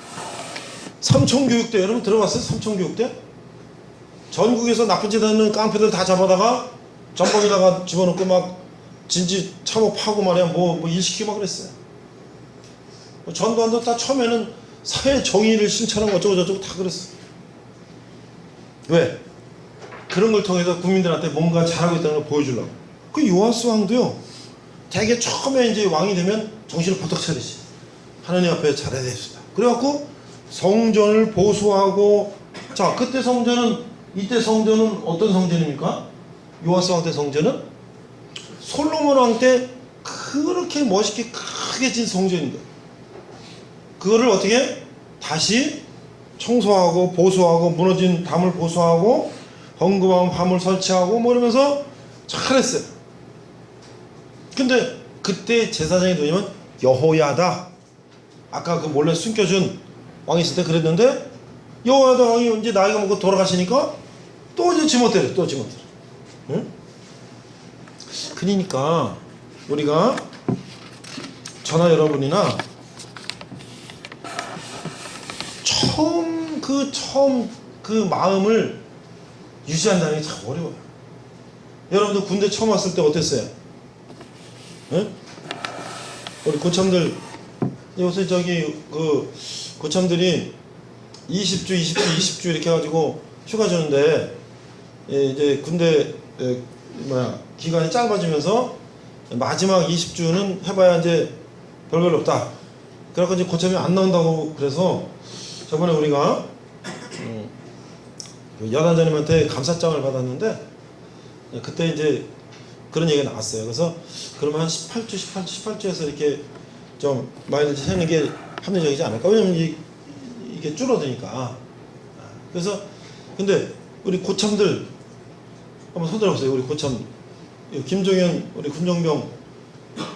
A: 삼청교육대 여러분 들어봤어요? 삼청교육대? 전국에서 나쁜 짓 하는 깡패들 다 잡아다가 전복에다가 집어넣고 막 진지 참호 파고 말이야 뭐 일 시키고 막 그랬어요. 전두환도 다 처음에는 사회 정의를 실천하고 어쩌고 저쩌고 다 그랬어. 왜? 그런 걸 통해서 국민들한테 뭔가 잘하고 있다는 걸 보여주려고. 그 요아스 왕도요. 되게 처음에 이제 왕이 되면 정신을 버떡 차리지. 하나님 앞에 잘해야 됩시다. 그래갖고 성전을 보수하고 자 그때 성전은 이때 성전은 어떤 성전입니까? 요아스 왕 때 성전은 솔로몬 왕 때 그렇게 멋있게 크게 진 성전인데 그거를 어떻게 다시 청소하고 보수하고 무너진 담을 보수하고 헌금한 화물 설치하고 뭐 이러면서 잘했어요. 근데 그때 제사장이 누구냐면 여호야다. 아까 그 몰래 숨겨준 왕이 있을 때 그랬는데 여호야다 왕이 이제 나이가 먹고 돌아가시니까 또 이제 지멋대로 또 지멋대로. 응? 그러니까 우리가 저나 여러분이나 처음 그 마음을 유지한다는 게 참 어려워요. 여러분들 군대 처음 왔을 때 어땠어요? 응? 우리 고참들 요새 저기 그 고참들이 20주 이렇게 해가지고 휴가 주는데 이제 군대 기간이 짧아지면서 마지막 20주는 해봐야 이제 별별 없다. 그래서 이제 고참이 안 나온다고 그래서 저번에 우리가 여단장님한테 감사장을 받았는데 그때 이제 그런 얘기가 나왔어요. 그래서 그러면 한 18주에서 이렇게 좀 마일리지 세는 게 합리적이지 않을까? 왜냐면 이게 줄어드니까. 그래서 근데 우리 고참들 한번 손 들어보세요. 우리 고참 김종현 우리 군정병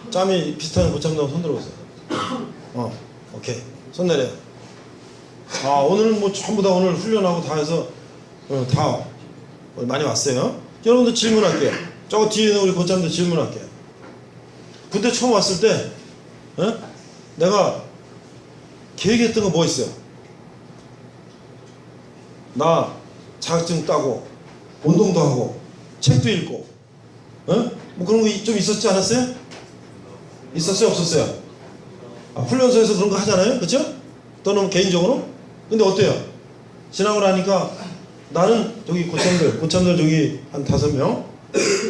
A: 짬이 비슷한 고참들 한번 손 들어보세요. 오케이 손 내려. 오늘은 뭐 전부 다 오늘 훈련하고 다 해서 다 많이 왔어요. 여러분들 질문할게요. 저 뒤에 있는 우리 고참들 질문할게요. 군대 처음 왔을 때 내가 계획했던 거 뭐 있어요? 나 자격증 따고 운동도 하고 책도 읽고 뭐 그런 거 좀 있었지 않았어요? 있었어요? 없었어요? 훈련소에서 그런 거 하잖아요. 그렇죠? 또는 개인적으로? 근데 어때요? 지나고 나니까 나는 저기 고참들 저기 한 5명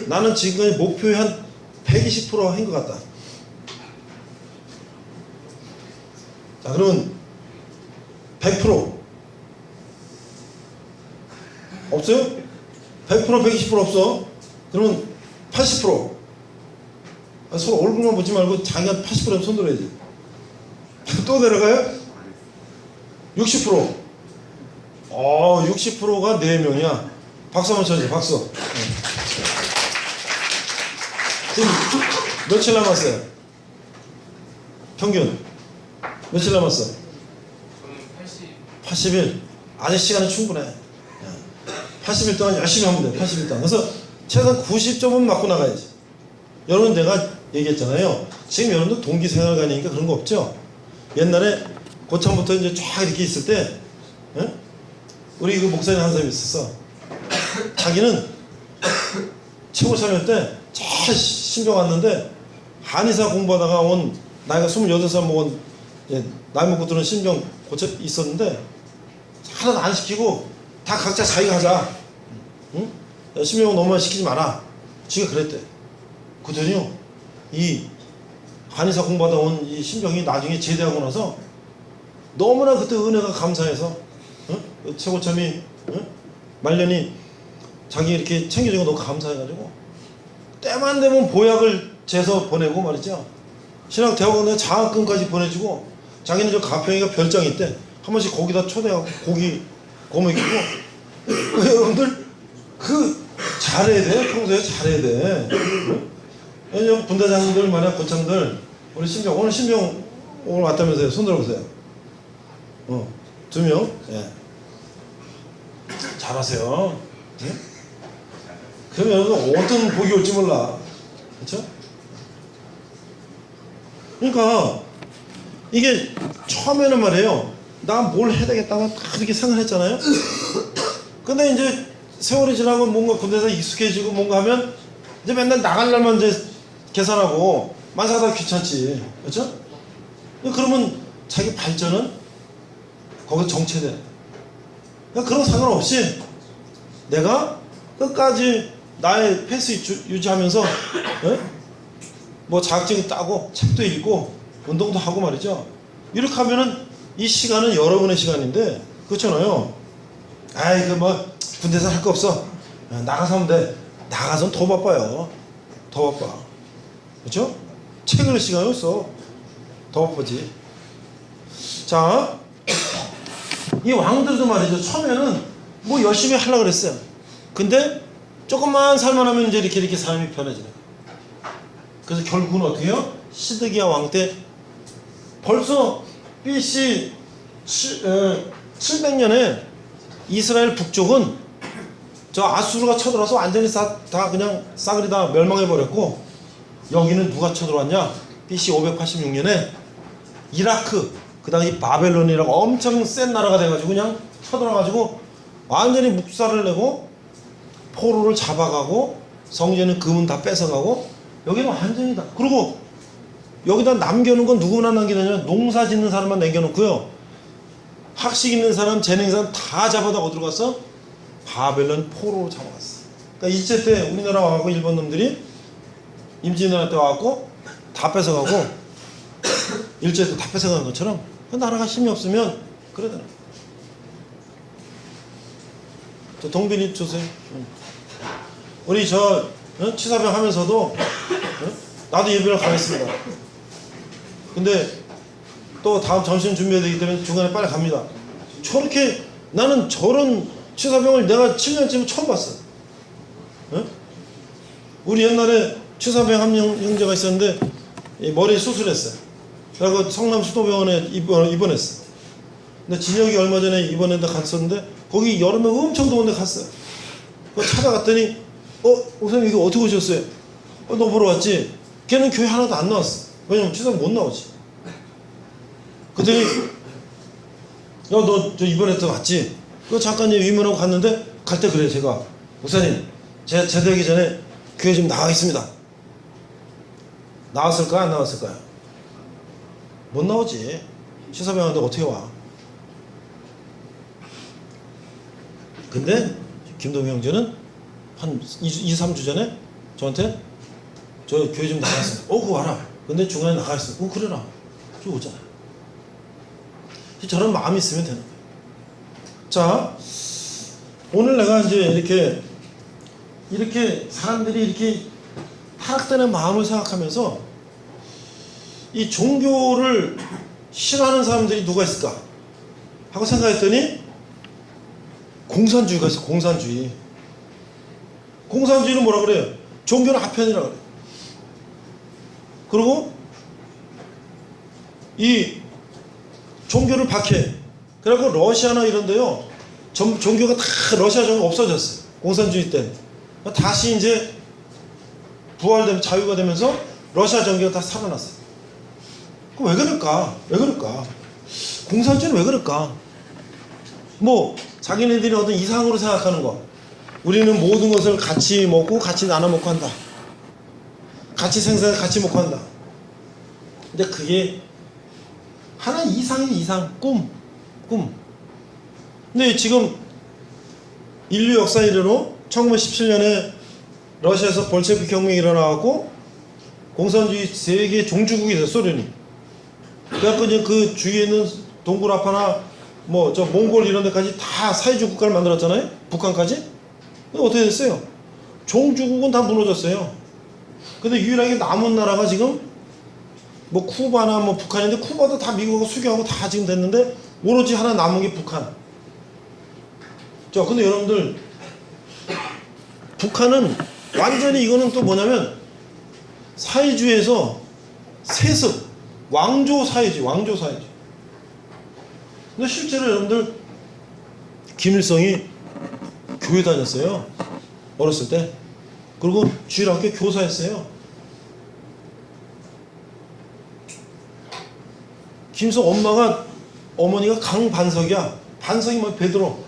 A: 나는 지금까지 목표의 한 120%한 것 같다. 자, 그러면 100% 없어요? 100% 120% 없어? 그러면 80%. 서로 얼굴만 보지 말고 자기가 80%면 손 들어야지. 또 내려가요? 60%. 60%가 4명이야. 박수 한번 쳐주세요. 박수. 지금 며칠 남았어요? 평균 며칠 남았어?
B: 저는
A: 80일. 아직 시간은 충분해. 80일 동안 열심히 하면 돼. 80일 동안. 그래서 최소한 90점은 맞고 나가야지. 여러분, 내가 얘기했잖아요. 지금 여러분들 동기생활관이니까 그런 거 없죠? 옛날에 고창부터 이제 쫙 이렇게 있을 때, 우리 그 목사님 한 사람이 있었어. 자기는 최고 살릴 때 잘 신병 왔는데, 한의사 공부하다가 온 나이가 28살 먹은 나이 먹고 들은 신병 고쳐 있었는데, 하나도 안 시키고 다 각자 자기가 하자. 응? 신병 너무 많이 시키지 마라. 지가 그랬대. 그랬더니요, 이 한의사 공부하다 온 이 신병이 나중에 제대하고 나서 너무나 그때 은혜가 감사해서, 최고참이 말년이 자기 이렇게 챙겨준 거 너무 감사해가지고 때만 되면 보약을 재서 보내고 말이죠. 신학대학원에 장학금까지 보내주고, 자기는 저 가평이가 별장이 있대. 한 번씩 거기다 초대하고 고기 구워 먹이고. 여러분들 잘해야 돼. 평소에 잘해야 돼. 왜냐면 분대장들 말이야, 고창들, 우리 신병, 오늘 신병 오늘 왔다면서요. 손 들어보세요. 2명. 예. 잘하세요. 예? 그러면 여러분 어떤 복이 올지 몰라. 그렇죠? 그러니까 이게 처음에는 말이에요, 나 뭘 해야 되겠다고 딱 그렇게 생각했잖아요. 근데 이제 세월이 지나고 뭔가 군대에서 익숙해지고 뭔가 하면 이제 맨날 나갈 날만 이제 계산하고 만사가 귀찮지. 그렇죠? 그러면 자기 발전은 거기서 정체돼. 그러니까 그런 상관없이 내가 끝까지 나의 페이스 유지하면서, 뭐 자격증 따고 책도 읽고 운동도 하고 말이죠. 이렇게 하면은 이 시간은 여러분의 시간인데, 그렇잖아요. 아이, 뭐 군대에서 할 거 없어. 나가서 하면 돼. 나가서는 더 바빠요. 더 바빠. 그렇죠? 책 읽을 시간이 없어. 더 바쁘지. 자, 이 왕들도 말이죠. 처음에는 뭐 열심히 하려고 그랬어요. 근데 조금만 살만하면 이제 이렇게 삶이 편해지는 거예요. 그래서 결국은 어떻게 해요? 시드기야 왕 때 벌써 BC 700년에 이스라엘 북쪽은 저 아수르가 쳐들어서 완전히 다 그냥 싸그리 다 멸망해버렸고, 여기는 누가 쳐들어왔냐? BC 586년에 이라크, 그 당시 바벨론이라고 엄청 센 나라가 돼가지고 그냥 쳐들어가지고 완전히 묵살을 내고 포로를 잡아가고 성전의 금은 다 뺏어가고, 여기는 완전히 다. 그리고 여기다 남겨놓은 건 누구나 남기냐면 농사 짓는 사람만 남겨놓고요, 학식 있는 사람, 재능 있는 사람 다 잡아다 어디로 갔어? 바벨론 포로로 잡아갔어. 그러니까 일제 때 우리나라 와갖고 일본 놈들이 임진왜란 때 와갖고 다 뺏어가고, 일제 때 다 뺏어가는 것처럼 그 나라가 힘이 없으면 그래 되나. 저 동빈이 주세요. 우리 치사병 하면서도 나도 예배를 가겠습니다. 근데 또 다음 점심 준비해야 되기 때문에 중간에 빨리 갑니다. 저렇게 나는 저런 치사병을 내가 7년쯤 처음 봤어. 우리 옛날에 치사병 한 형제가 있었는데 머리 수술했어요. 그리고 성남 수도병원에 입원했어. 근데 진혁이 얼마 전에 입원했는데 갔었는데 거기 여름에 엄청 더운데 갔어요. 그거 찾아갔더니 목사님 이거 어떻게 오셨어요? 너 보러 왔지? 걔는 교회 하나도 안 나왔어. 왜냐면 치사병 못 나오지. 그랬더니 너 저 입원했다 왔지? 그 잠깐 위문하고 갔는데, 갈 때 그래. 제가 목사님 제가 제대하기 전에 교회 좀 나가 있습니다. 나왔을까요? 안 나왔을까요? 못 나오지. 치사병 하는데 어떻게 와? 근데 김동희 형제는 한 2, 3주 전에 저한테 저 교회 좀 나갔어. 그거 와라. 근데 중간에 나가 있어. 그래라. 저 오잖아. 저런 마음이 있으면 되는 거예요. 자, 오늘 내가 이제 이렇게 사람들이 이렇게 타락되는 마음을 생각하면서 이 종교를 싫어하는 사람들이 누가 있을까 하고 생각했더니 공산주의가 있어. 공산주의. 공산주의는 뭐라 그래요? 종교는 아편이라 그래요. 그리고 이 종교를 박해. 그래갖고 러시아나 이런 데요, 종교가 다 러시아 종교가 없어졌어요. 공산주의 때. 다시 이제 부활되면 자유가 되면서 러시아 종교가 다 살아났어요. 왜 그럴까? 왜 그럴까? 공산주의는 왜 그럴까? 뭐 자기네들이 어떤 이상으로 생각하는 거. 우리는 모든 것을 같이 먹고 같이 나눠 먹고 한다. 같이 생산해 같이 먹고 한다. 근데 그게 하나 이상이 이상. 꿈. 근데 지금 인류 역사 이래로 1917년에 러시아에서 볼셰비크 혁명이 일어나고 공산주의 세계 종주국이 됐어, 소련이. 그래갖고 이제 그 주위에 있는 동굴아파나 뭐 저 몽골 이런 데까지 다 사회주의 국가를 만들었잖아요. 북한까지. 근데 어떻게 됐어요? 종주국은 다 무너졌어요. 근데 유일하게 남은 나라가 지금 뭐 쿠바나 뭐 북한인데, 쿠바도 다 미국하고 수교하고 다 지금 됐는데 오로지 하나 남은 게 북한. 자, 근데 여러분들 북한은 완전히 이거는 또 뭐냐면 사회주의에서 세습, 왕조 사회주의. 근데 실제로 여러분들 김일성이 교회 다녔어요. 어렸을 때. 그리고 주일학교 교사였어요. 김일성 어머니가 강반석이야. 반석이 뭐 베드로.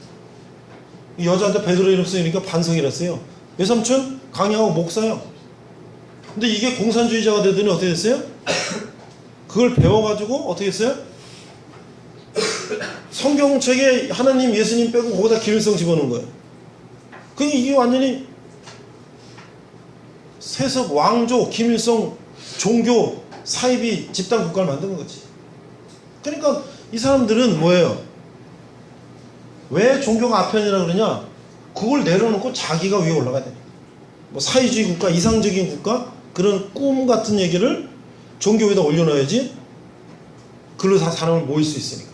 A: 여자한테 베드로 이름 쓰니까 반석이랬어요. 외삼촌 강양호 목사요. 근데 이게 공산주의자가 되더니 어떻게 됐어요? 그걸 배워가지고 어떻게 했어요? 성경책에 하나님, 예수님 빼고 거기다 김일성 집어넣은 거예요. 그러니까 이게 완전히 세습, 왕조, 김일성, 종교, 사이비, 집단 국가를 만든 거지. 그러니까 이 사람들은 뭐예요? 왜 종교가 아편이라 그러냐? 그걸 내려놓고 자기가 위에 올라가야 돼. 뭐 사회주의 국가, 이상적인 국가, 그런 꿈 같은 얘기를 종교 위에다 올려놔야지 글로 다 사람을 모일 수 있으니까.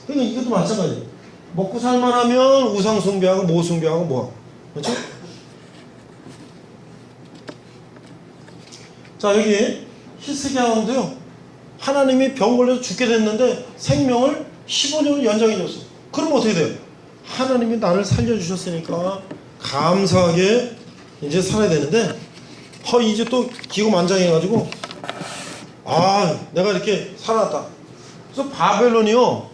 A: 그러니까 이것도 마찬가지예요. 먹고 살만하면 우상 숭배하고 모 숭배하고 뭐하고. 그렇죠? 자, 여기 히스기야 왕도요, 하나님이 병 걸려서 죽게 됐는데 생명을 15년을 연장해 줬어. 그럼 어떻게 돼요? 하나님이 나를 살려주셨으니까 감사하게 이제 살아야 되는데, 이제 또 기고만장해가지고 내가 이렇게 살았다. 그래서 바벨론이요,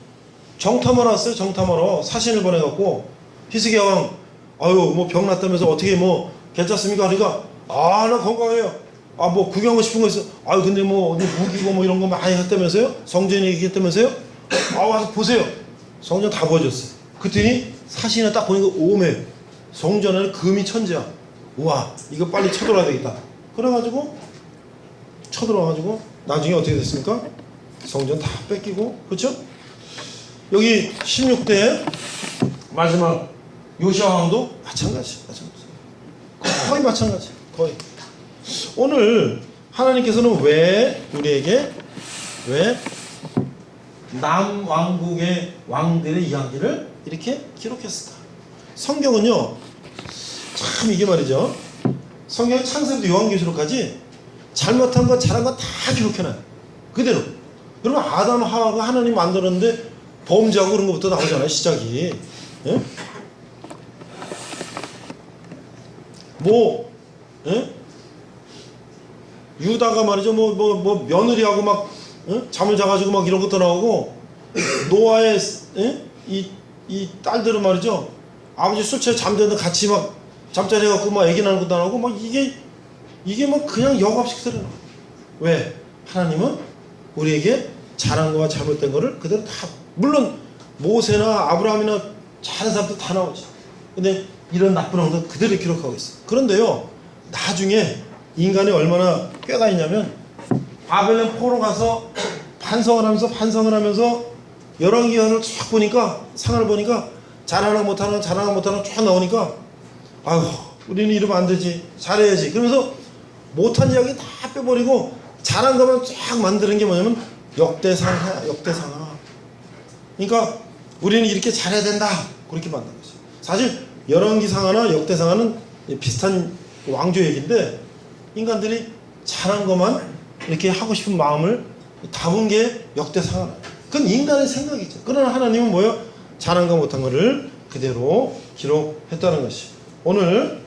A: 정탐하러 왔어요. 정탐하러 사신을 보내갖고 히스기야 왕, 뭐 병 났다면서 어떻게 뭐 괜찮습니까? 그러니까 나 건강해요. 뭐 구경하고 싶은 거 있어. 근데 뭐 어디 무기고 뭐 이런 거 많이 했다면서요? 성전이 얘기했다면서요? 와서 보세요. 성전 다 보여줬어요. 그랬더니 사진에 딱 보니까 오메, 성전 안에 금이 천지야. 우와, 이거 빨리 쳐들어야 되겠다. 그래가지고 쳐들어가지고 나중에 어떻게 됐습니까? 성전 다 뺏기고. 그렇죠? 여기 16대 마지막 요시야 왕도 마찬가지. 거의 마찬가지. 거의. 오늘 하나님께서는 왜 우리에게 남왕국의 왕들의 이야기를 이렇게 기록했을까? 성경은요, 참 이게 말이죠, 성경의 창세부터 요한계시록까지 잘못한 거 잘한 거 다 기록해놔요. 그대로. 그러면 아담 하와가 하나님 만들었는데 범죄하고 그런 것부터 나오잖아요. 시작이. 예? 유다가 말이죠, 며느리하고 막 잠을 자가지고 막 이런 것도 나오고, 노아의 이 딸들은 말이죠, 아버지 술 취해 잠드는데 같이 막 잠자리 해갖고 막 애기 낳는 것도 나오고, 막 이게 막 그냥 역없이 그대로 나와요. 왜? 하나님은 우리에게 잘한 거와 잘못된 거를 그대로 다, 물론 모세나 아브라함이나 잘한 사람도 다 나오죠. 근데 이런 나쁜 행동 그대로 기록하고 있어요. 그런데요, 나중에 인간이 얼마나 꾀가 있냐면 바벨론 포로 가서 반성을 하면서 열왕기하를 쫙 보니까 상을 보니까 잘하나 못하나 쫙 나오니까 아유 우리는 이러면 안 되지 잘해야지 그러면서 못한 이야기 다 빼버리고 잘한 것만 쫙 만드는 게 뭐냐면 역대상하. 그러니까 우리는 이렇게 잘해야 된다 그렇게 만든 거죠. 사실 열왕기상하나 역대상하는 비슷한 왕조 얘기인데 인간들이 잘한 것만 이렇게 하고 싶은 마음을 담은 게 역대상하나. 그건 인간의 생각이죠. 그러나 하나님은 뭐예요? 잘한 거 못한 거를 그대로 기록했다는 것이. 오늘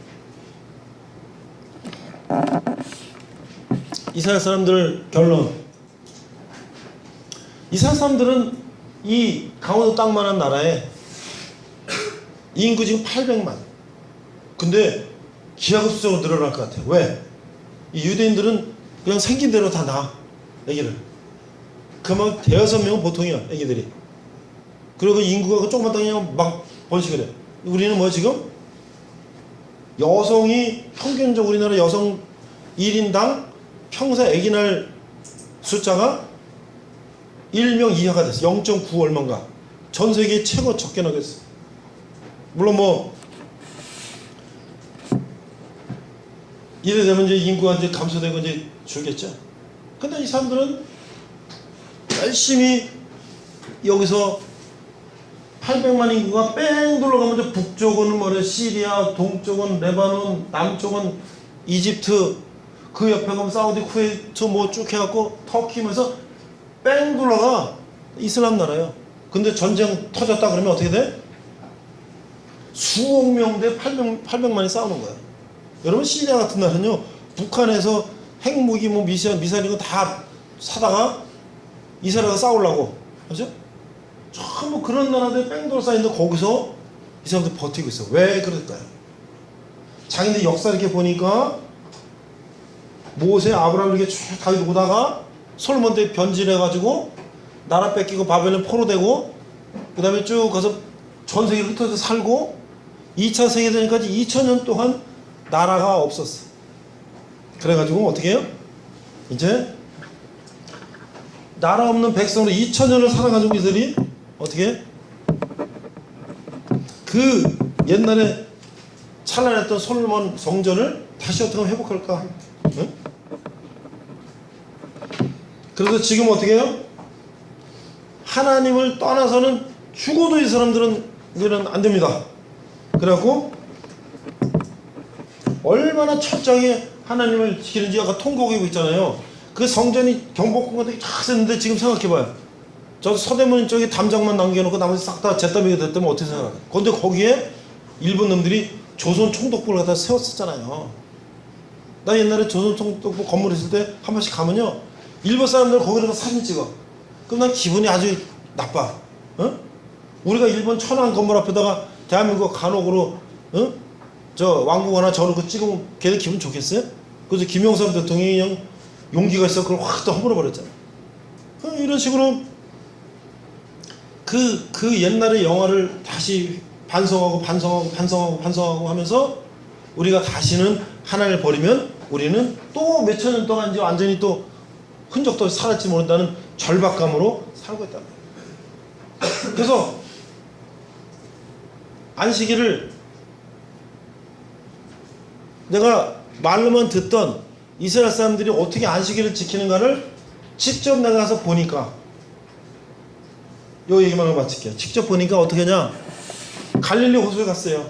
A: 이스라엘 사람들 결론. 이스라엘 사람들은 이 강원도 땅만한 나라에 인구 지금 800만. 근데 기하급수적으로 늘어날 것 같아요. 왜? 이 유대인들은 그냥 생긴 대로 다 낳아. 애기를. 그만 대여섯 명은 보통이야. 애기들이. 그리고 인구가 조그만 땅에 막 번식을 해. 우리는 뭐 지금? 여성이 평균적으로 우리나라 여성 1인당 평생 애기 낳을 숫자가 1명 이하가 됐어. 0.9 얼마인가. 전 세계 최고 적게 나겠어. 물론 뭐 이래 되면 이제 인구가 이제 감소되고 이제 줄겠죠. 근데 이 사람들은 열심히 여기서 800만 인구가 뺑 둘러가면 북쪽은 뭐래 시리아, 동쪽은 레바논, 남쪽은 이집트, 그 옆에 가면 사우디, 쿠웨이트 뭐 쭉 해갖고 터키면서 뺑 둘러가 이슬람 나라예요. 근데 전쟁 터졌다 그러면 어떻게 돼? 수억 명 대 800만이 싸우는 거야. 여러분 시리아 같은 나라는요 북한에서 핵무기 뭐 미사일 이거 다 사다가 이스라엘과 싸우려고 그죠? 전부 그런 나라들 뺑 둘러싸인데 거기서 이 사람들 버티고 있어. 왜 그럴까요? 자기들 역사 이렇게 보니까 모세 아브라함 이렇게 쭉 다윗 오다가 솔로몬 때 변질해가지고 나라 뺏기고 바벨론 포로 되고 그 다음에 쭉 가서 전 세계를 흩어져 살고 2차 세계대전까지 2000년 동안 나라가 없었어. 그래가지고 어떻게 해요? 이제 나라 없는 백성으로 2000년을 살아가지고 이들이 어떻게 해? 그 옛날에 찬란했던 솔로몬 성전을 다시 어떻게 하면 회복할까? 응? 그래서 지금 어떻게 해요? 하나님을 떠나서는 죽어도 이 사람들은 이제는 안 됩니다. 그래갖고 얼마나 철저하게 하나님을 지키는지 아까 통곡하고 있잖아요. 그 성전이 경복궁 쫙 셌는데 지금 생각해봐요. 저 서대문 쪽에 담장만 남겨놓고 나머지 싹 다 잿더미가 됐다면 어떻게 생각해요? 근데 거기에 일본 놈들이 조선 총독부를 갖다 세웠었잖아요. 나 옛날에 조선 총독부 건물 있을 때 한 번씩 가면요 일본 사람들 거기다가 사진 찍어. 그럼 난 기분이 아주 나빠. 어? 우리가 일본 천안 건물 앞에다가 대한민국 간혹으로 어? 저 왕국 하나 저렇게 찍으면 걔들 기분 좋겠어요? 그래서 김영삼 대통령이 그냥 용기가 있어 그걸 확 또 허물어 버렸잖아. 이런 식으로 그 옛날의 영화를 다시 반성하고 하면서 우리가 다시는 하나님을 버리면 우리는 또 몇천 년 동안 이제 완전히 또 흔적도 살았지 모른다는 절박감으로 살고 있단 말이에요. 그래서 안식일을 내가 말로만 듣던 이스라엘 사람들이 어떻게 안식일을 지키는가를 직접 내가 가서 보니까 요 얘기만 하고 마칠게요. 직접 보니까 어떻게 하냐, 갈릴리 호수에 갔어요.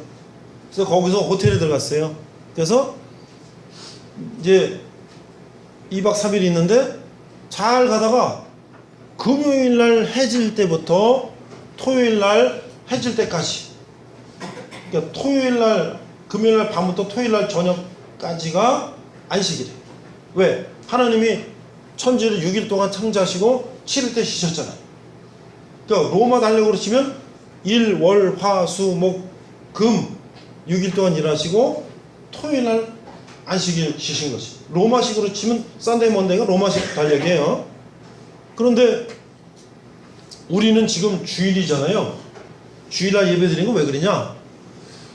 A: 그래서 거기서 호텔에 들어갔어요. 그래서 이제 2박 3일 있는데 잘 가다가 금요일날 해질 때부터 토요일날 해질 때까지, 그러니까 토요일날 금요일날 밤부터 토요일날 저녁까지가 안식일이에요. 왜? 하나님이 천지를 6일 동안 창조하시고 7일 때 쉬셨잖아요. 그러니까 로마 달력으로 치면 일, 월, 화, 수, 목, 금 6일 동안 일하시고 토요일날 안식일 쉬신 거지. 로마식으로 치면 썬데이 먼데이가 로마식 달력이에요. 그런데 우리는 지금 주일이잖아요. 주일날 예배 드리는 거 왜 그러냐?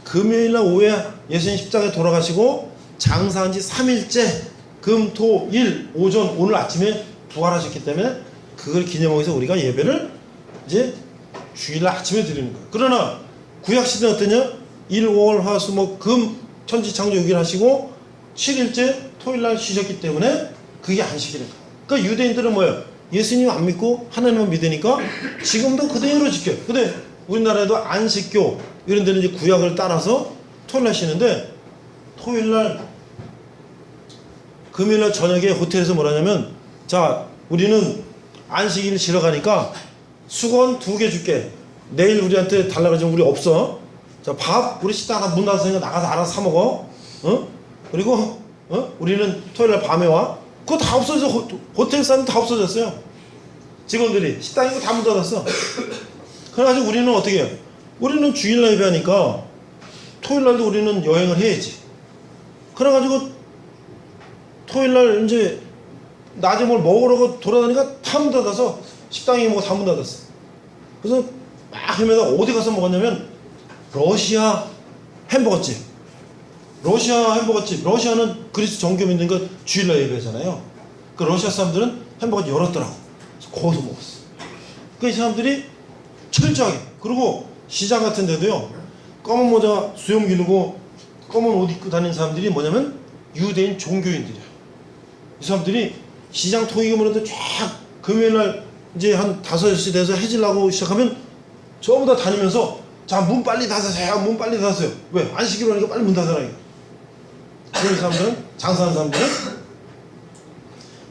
A: 금요일날 오후에 예수님 십자가에 돌아가시고 장사한 지 3일째 금, 토, 일, 오전, 오늘 아침에 부활하셨기 때문에 그걸 기념하기 위해서 우리가 예배를 이제 주일날 아침에 드리는 거예요. 그러나 구약시대는 어떠냐? 일, 월, 화, 수, 목, 금, 천지창조 6일 하시고 7일째 토요일날 쉬셨기 때문에 그게 안식일인 거예요. 그러니까 유대인들은 뭐예요? 예수님 안 믿고 하나님만 믿으니까 지금도 그대로 지켜요. 근데 우리나라에도 안식교 이런 데는 이제 구약을 따라서 토요일날 쉬는데, 토요일날 금요일날 저녁에 호텔에서 뭐라냐면, 자 우리는 안식일 쉬러 가니까 수건 2개 줄게. 내일 우리한테 달라고 하지만 우리 없어. 자, 밥 우리 식당 문 닫았으니까 나가서 알아서 사 먹어. 그리고 우리는 토요일날 밤에 와. 그거 다 없어져. 호텔 사람 다 없어졌어요. 직원들이 식당이고 다 문 닫았어. 그래가지고 우리는 어떻게 해요? 우리는 주일날 예배하니까 토요일날도 우리는 여행을 해야지. 그래가지고 토요일날 이제 낮에 뭘 먹으려고 돌아다니까 다 문 닫아서 식당이 뭐 다 문 닫았어. 그래서 막 헤매다 어디 가서 먹었냐면 러시아 햄버거집. 러시아는 그리스 정교민들과 주일날 예배잖아요. 그 러시아 사람들은 햄버거 열었더라고. 그래서 거기서 먹었어. 그 이 사람들이 철저하게. 그리고 시장 같은 데도요, 검은 모자 수염 기르고 검은 옷 입고 다니는 사람들이 뭐냐면 유대인 종교인들이야. 이 사람들이 시장 통일금을 해도 쫙 금요일날 이제 한 5시 돼서 해지려고 시작하면 전부 다 다니면서, 자, 문 빨리 닫으세요. 문 빨리 닫으세요. 왜? 안식일로 하니까 빨리 문 닫으라. 그런 사람들은, 장사하는 사람들은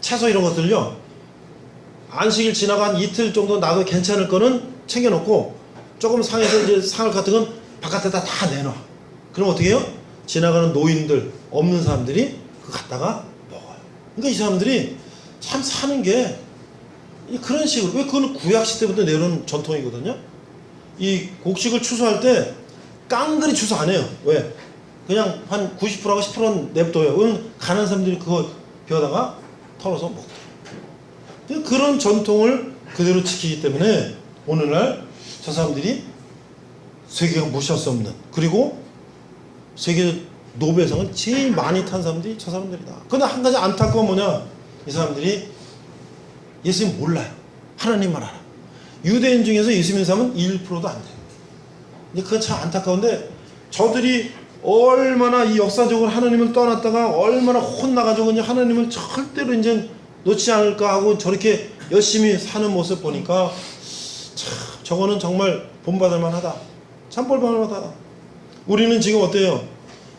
A: 채소 이런 것들요, 안식일 지나고 한 이틀 정도 놔도 괜찮을 거는 챙겨놓고 조금 상해서 이제 상할 같은 건 바깥에다 다 내놔. 그럼 어떻게 해요? 지나가는 노인들, 없는 사람들이 그거 갖다가 먹어요. 그러니까 이 사람들이 참 사는 게 그런 식으로. 왜? 그거는 구약시대부터 내려온 전통이거든요. 이 곡식을 추수할 때 깡그리 추수 안 해요. 왜? 그냥 한 90%하고 10%는 냅둬요. 그럼 가는 사람들이 그거 벼다가 털어서 먹더라고요. 그런 전통을 그대로 지키기 때문에 오늘날 저 사람들이 세계가 무시할 수 없는, 그리고 세계 노벨상을 제일 많이 탄 사람들이 저 사람들이다. 그런데 한 가지 안타까운 뭐냐? 이 사람들이 예수님 몰라요. 하나님만 알아. 유대인 중에서 예수 믿는 사람은 1%도 안 돼요. 그건 참 안타까운데, 저들이 얼마나 이 역사적으로 하나님을 떠났다가 얼마나 혼나가지고 그냥 하나님을 절대로 이제 놓지 않을까 하고 저렇게 열심히 사는 모습 보니까 참 저거는 정말 본받을 만하다. 참 볼받을 만하다. 우리는 지금 어때요?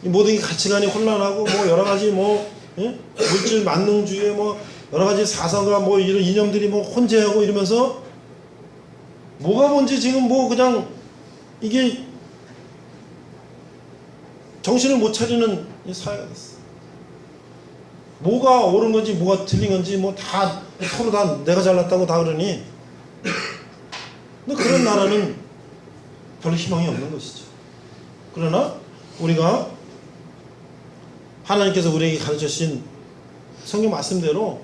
A: 이 모든 게 가치관이 혼란하고 뭐 여러 가지 뭐 물질 만능주의 뭐 여러 가지 사상과 뭐 이런 이념들이 뭐 혼재하고 이러면서 뭐가 뭔지 지금 뭐 그냥 이게 정신을 못 차리는 이 사회가 됐어. 뭐가 옳은 건지 뭐가 틀린 건지 뭐 다 서로 다 내가 잘났다고 다 그러니. 근데 그런 나라는 별로 희망이 없는 것이죠. 그러나 우리가 하나님께서 우리에게 가르쳐 주신 성경 말씀대로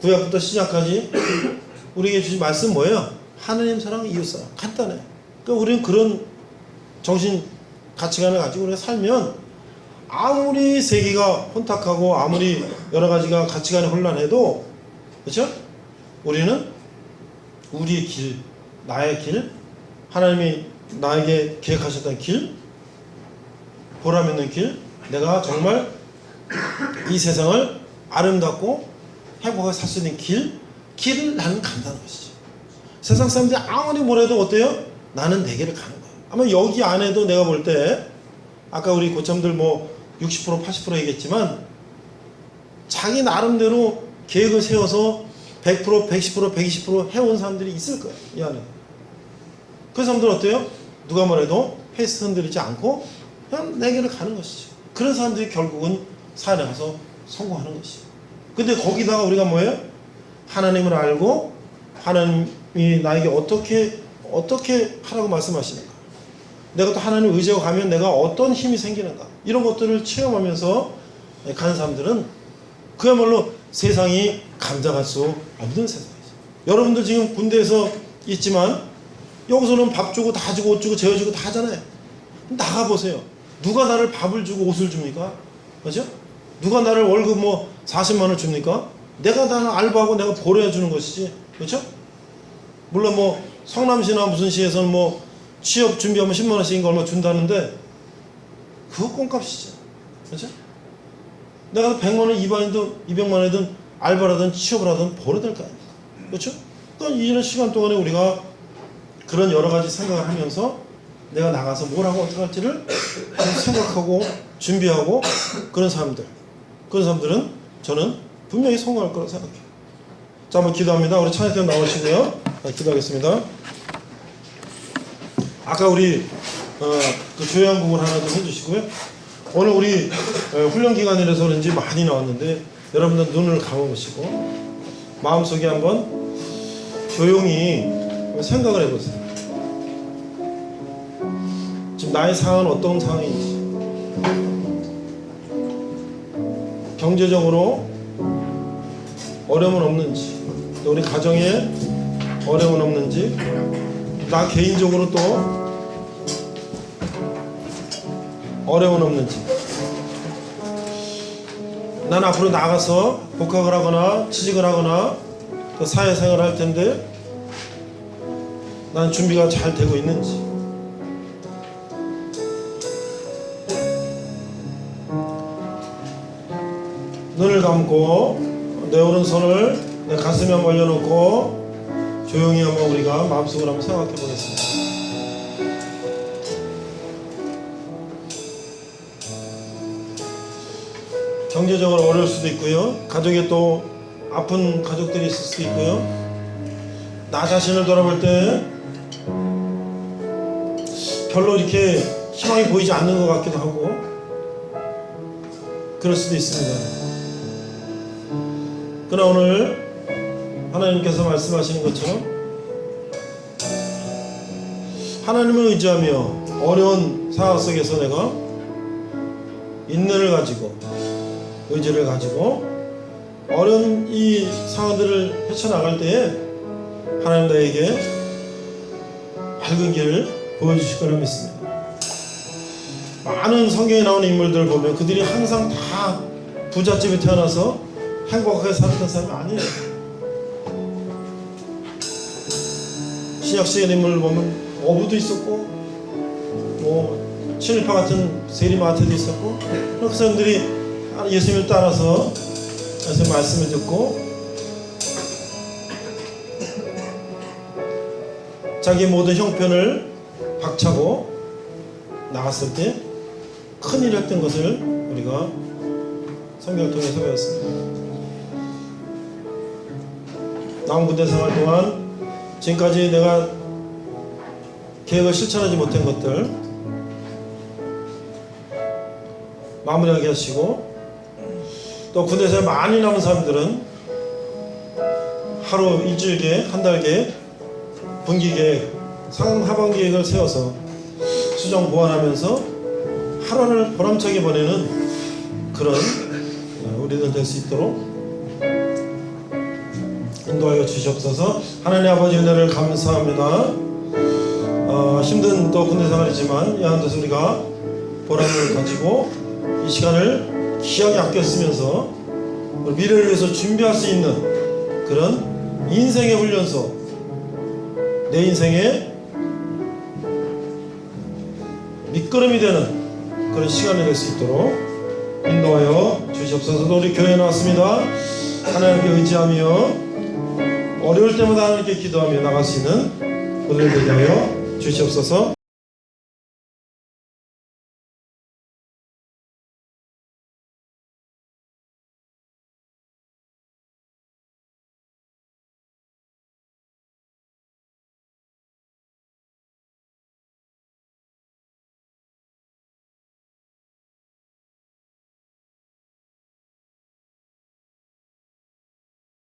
A: 구약부터 신약까지 우리에게 주신 말씀 뭐예요? 하나님 사랑, 이웃 사랑. 간단해. 그러니까 우리는 그런 정신 가치관을 가지고 우리가 살면 아무리 세계가 혼탁하고 아무리 여러 가지가 가치관이 혼란해도, 그렇죠? 우리는 우리의 길, 나의 길, 하나님이 나에게 계획하셨던 길, 보람 있는 길, 내가 정말 이 세상을 아름답고 행복하게 살 수 있는 길을 나는 간다는 것이죠. 세상 사람들이 아무리 뭐래도 어때요? 나는 내 길을 가는 거예요. 아마 여기 안에도 내가 볼 때 아까 우리 고참들 뭐 60% 80% 얘기했지만 자기 나름대로 계획을 세워서 100% 110% 120% 해온 사람들이 있을 거예요. 이 안에. 그 사람들은 어때요? 누가 뭐래도 페이스 흔들리지 않고 그냥 내 길을 가는 것이죠. 그런 사람들이 결국은 사회 나가서 성공하는 것이죠. 근데 거기다가 우리가 뭐예요? 하나님을 알고 하나님이 나에게 어떻게 하라고 말씀하시는가, 내가 또 하나님 의지하고 가면 내가 어떤 힘이 생기는가, 이런 것들을 체험하면서 가는 사람들은 그야말로 세상이 감당할 수 없는 세상이죠. 여러분들 지금 군대에서 있지만 여기서는 밥 주고 다 주고 옷 주고 재워주고 다 하잖아요. 나가보세요. 누가 나를 밥을 주고 옷을 줍니까? 그죠? 누가 나를 월급 뭐 40만 원 줍니까? 내가 나는 알바하고 내가 벌어야 주는 것이지. 그렇죠? 물론 뭐 성남시나 무슨 시에서는 뭐 취업 준비하면 10만 원씩인가 얼마 준다는데 그거 꽁값이죠. 그렇죠? 내가 100만 원, 200만 원이든 알바라든 취업을 하든 벌어야 될 거 아닙니까? 그렇죠? 그러니까 이런 시간 동안에 우리가 그런 여러 가지 생각을 하면서 내가 나가서 뭘 하고 어떻게 할지를 생각하고 준비하고 그런 사람들은 저는 분명히 성공할 거라고 생각해요. 자, 한번 기도합니다. 우리 찬양팀 나오시고요. 자, 기도하겠습니다. 아까 우리 그 조연곡을 하나 좀 해주시고요. 오늘 우리 훈련 기간이라서 그런지 많이 나왔는데 여러분들 눈을 감아보시고 마음속에 한번 조용히 생각을 해보세요. 지금 나의 상황은 어떤 상황인지, 경제적으로 어려움은 없는지, 또 우리 가정에 어려움은 없는지, 나 개인적으로 또 어려움은 없는지, 난 앞으로 나가서 복학을 하거나 취직을 하거나 또 사회생활을 할 텐데 난 준비가 잘 되고 있는지, 눈을 감고 내 오른손을 내 가슴에 한번 올려놓고 조용히 한번 우리가 마음속으로 한번 생각해 보겠습니다. 경제적으로 어려울 수도 있고요. 가족에 또 아픈 가족들이 있을 수도 있고요. 나 자신을 돌아볼 때 별로 이렇게 희망이 보이지 않는 것 같기도 하고 그럴 수도 있습니다. 그러나 오늘 하나님께서 말씀하시는 것처럼 하나님을 의지하며 어려운 상황 속에서 내가 인내를 가지고 의지를 가지고 어려운 이 상황들을 헤쳐나갈 때에 하나님 나에게 밝은 길을 보여주실 거라 믿습니다. 많은 성경에 나오는 인물들을 보면 그들이 항상 다 부잣집에 태어나서 행복하게 살았던 사람이 아니에요. 신약시대 인물을 보면 어부도 있었고 뭐 친일파 같은 세리마한테도 있었고 그 사람들이 예수님을 따라서 예수님 말씀을 듣고 자기 모든 형편을 박차고 나갔을 때 큰일을 했던 것을 우리가 성경을 통해서 배웠습니다. 남은 군대 생활 동안 지금까지 내가 계획을 실천하지 못한 것들 마무리하게 하시고 또 군대 생활 많이 남은 사람들은 하루 일주일 계획, 한 달 계획, 분기 계획, 상하반기 계획을 세워서 수정 보완하면서 하루를 보람차게 보내는 그런 우리들 될 수 있도록 인도하여 주시옵소서. 하나님 아버지 은혜를 감사합니다. 힘든 또 군대 생활이지만 야한 데서 우리가 보람을 가지고 이 시간을 귀하게 아껴 쓰면서 미래를 위해서 준비할 수 있는 그런 인생의 훈련소, 내 인생의 밑거름이 되는 그런 시간이 될 수 있도록 인도하여 주시옵소서. 우리 교회에 나왔습니다. 하나님께 의지하며 어려울 때마다 하나님께 기도하며 나갈 수 있는 오늘 되게 하여 주시옵소서.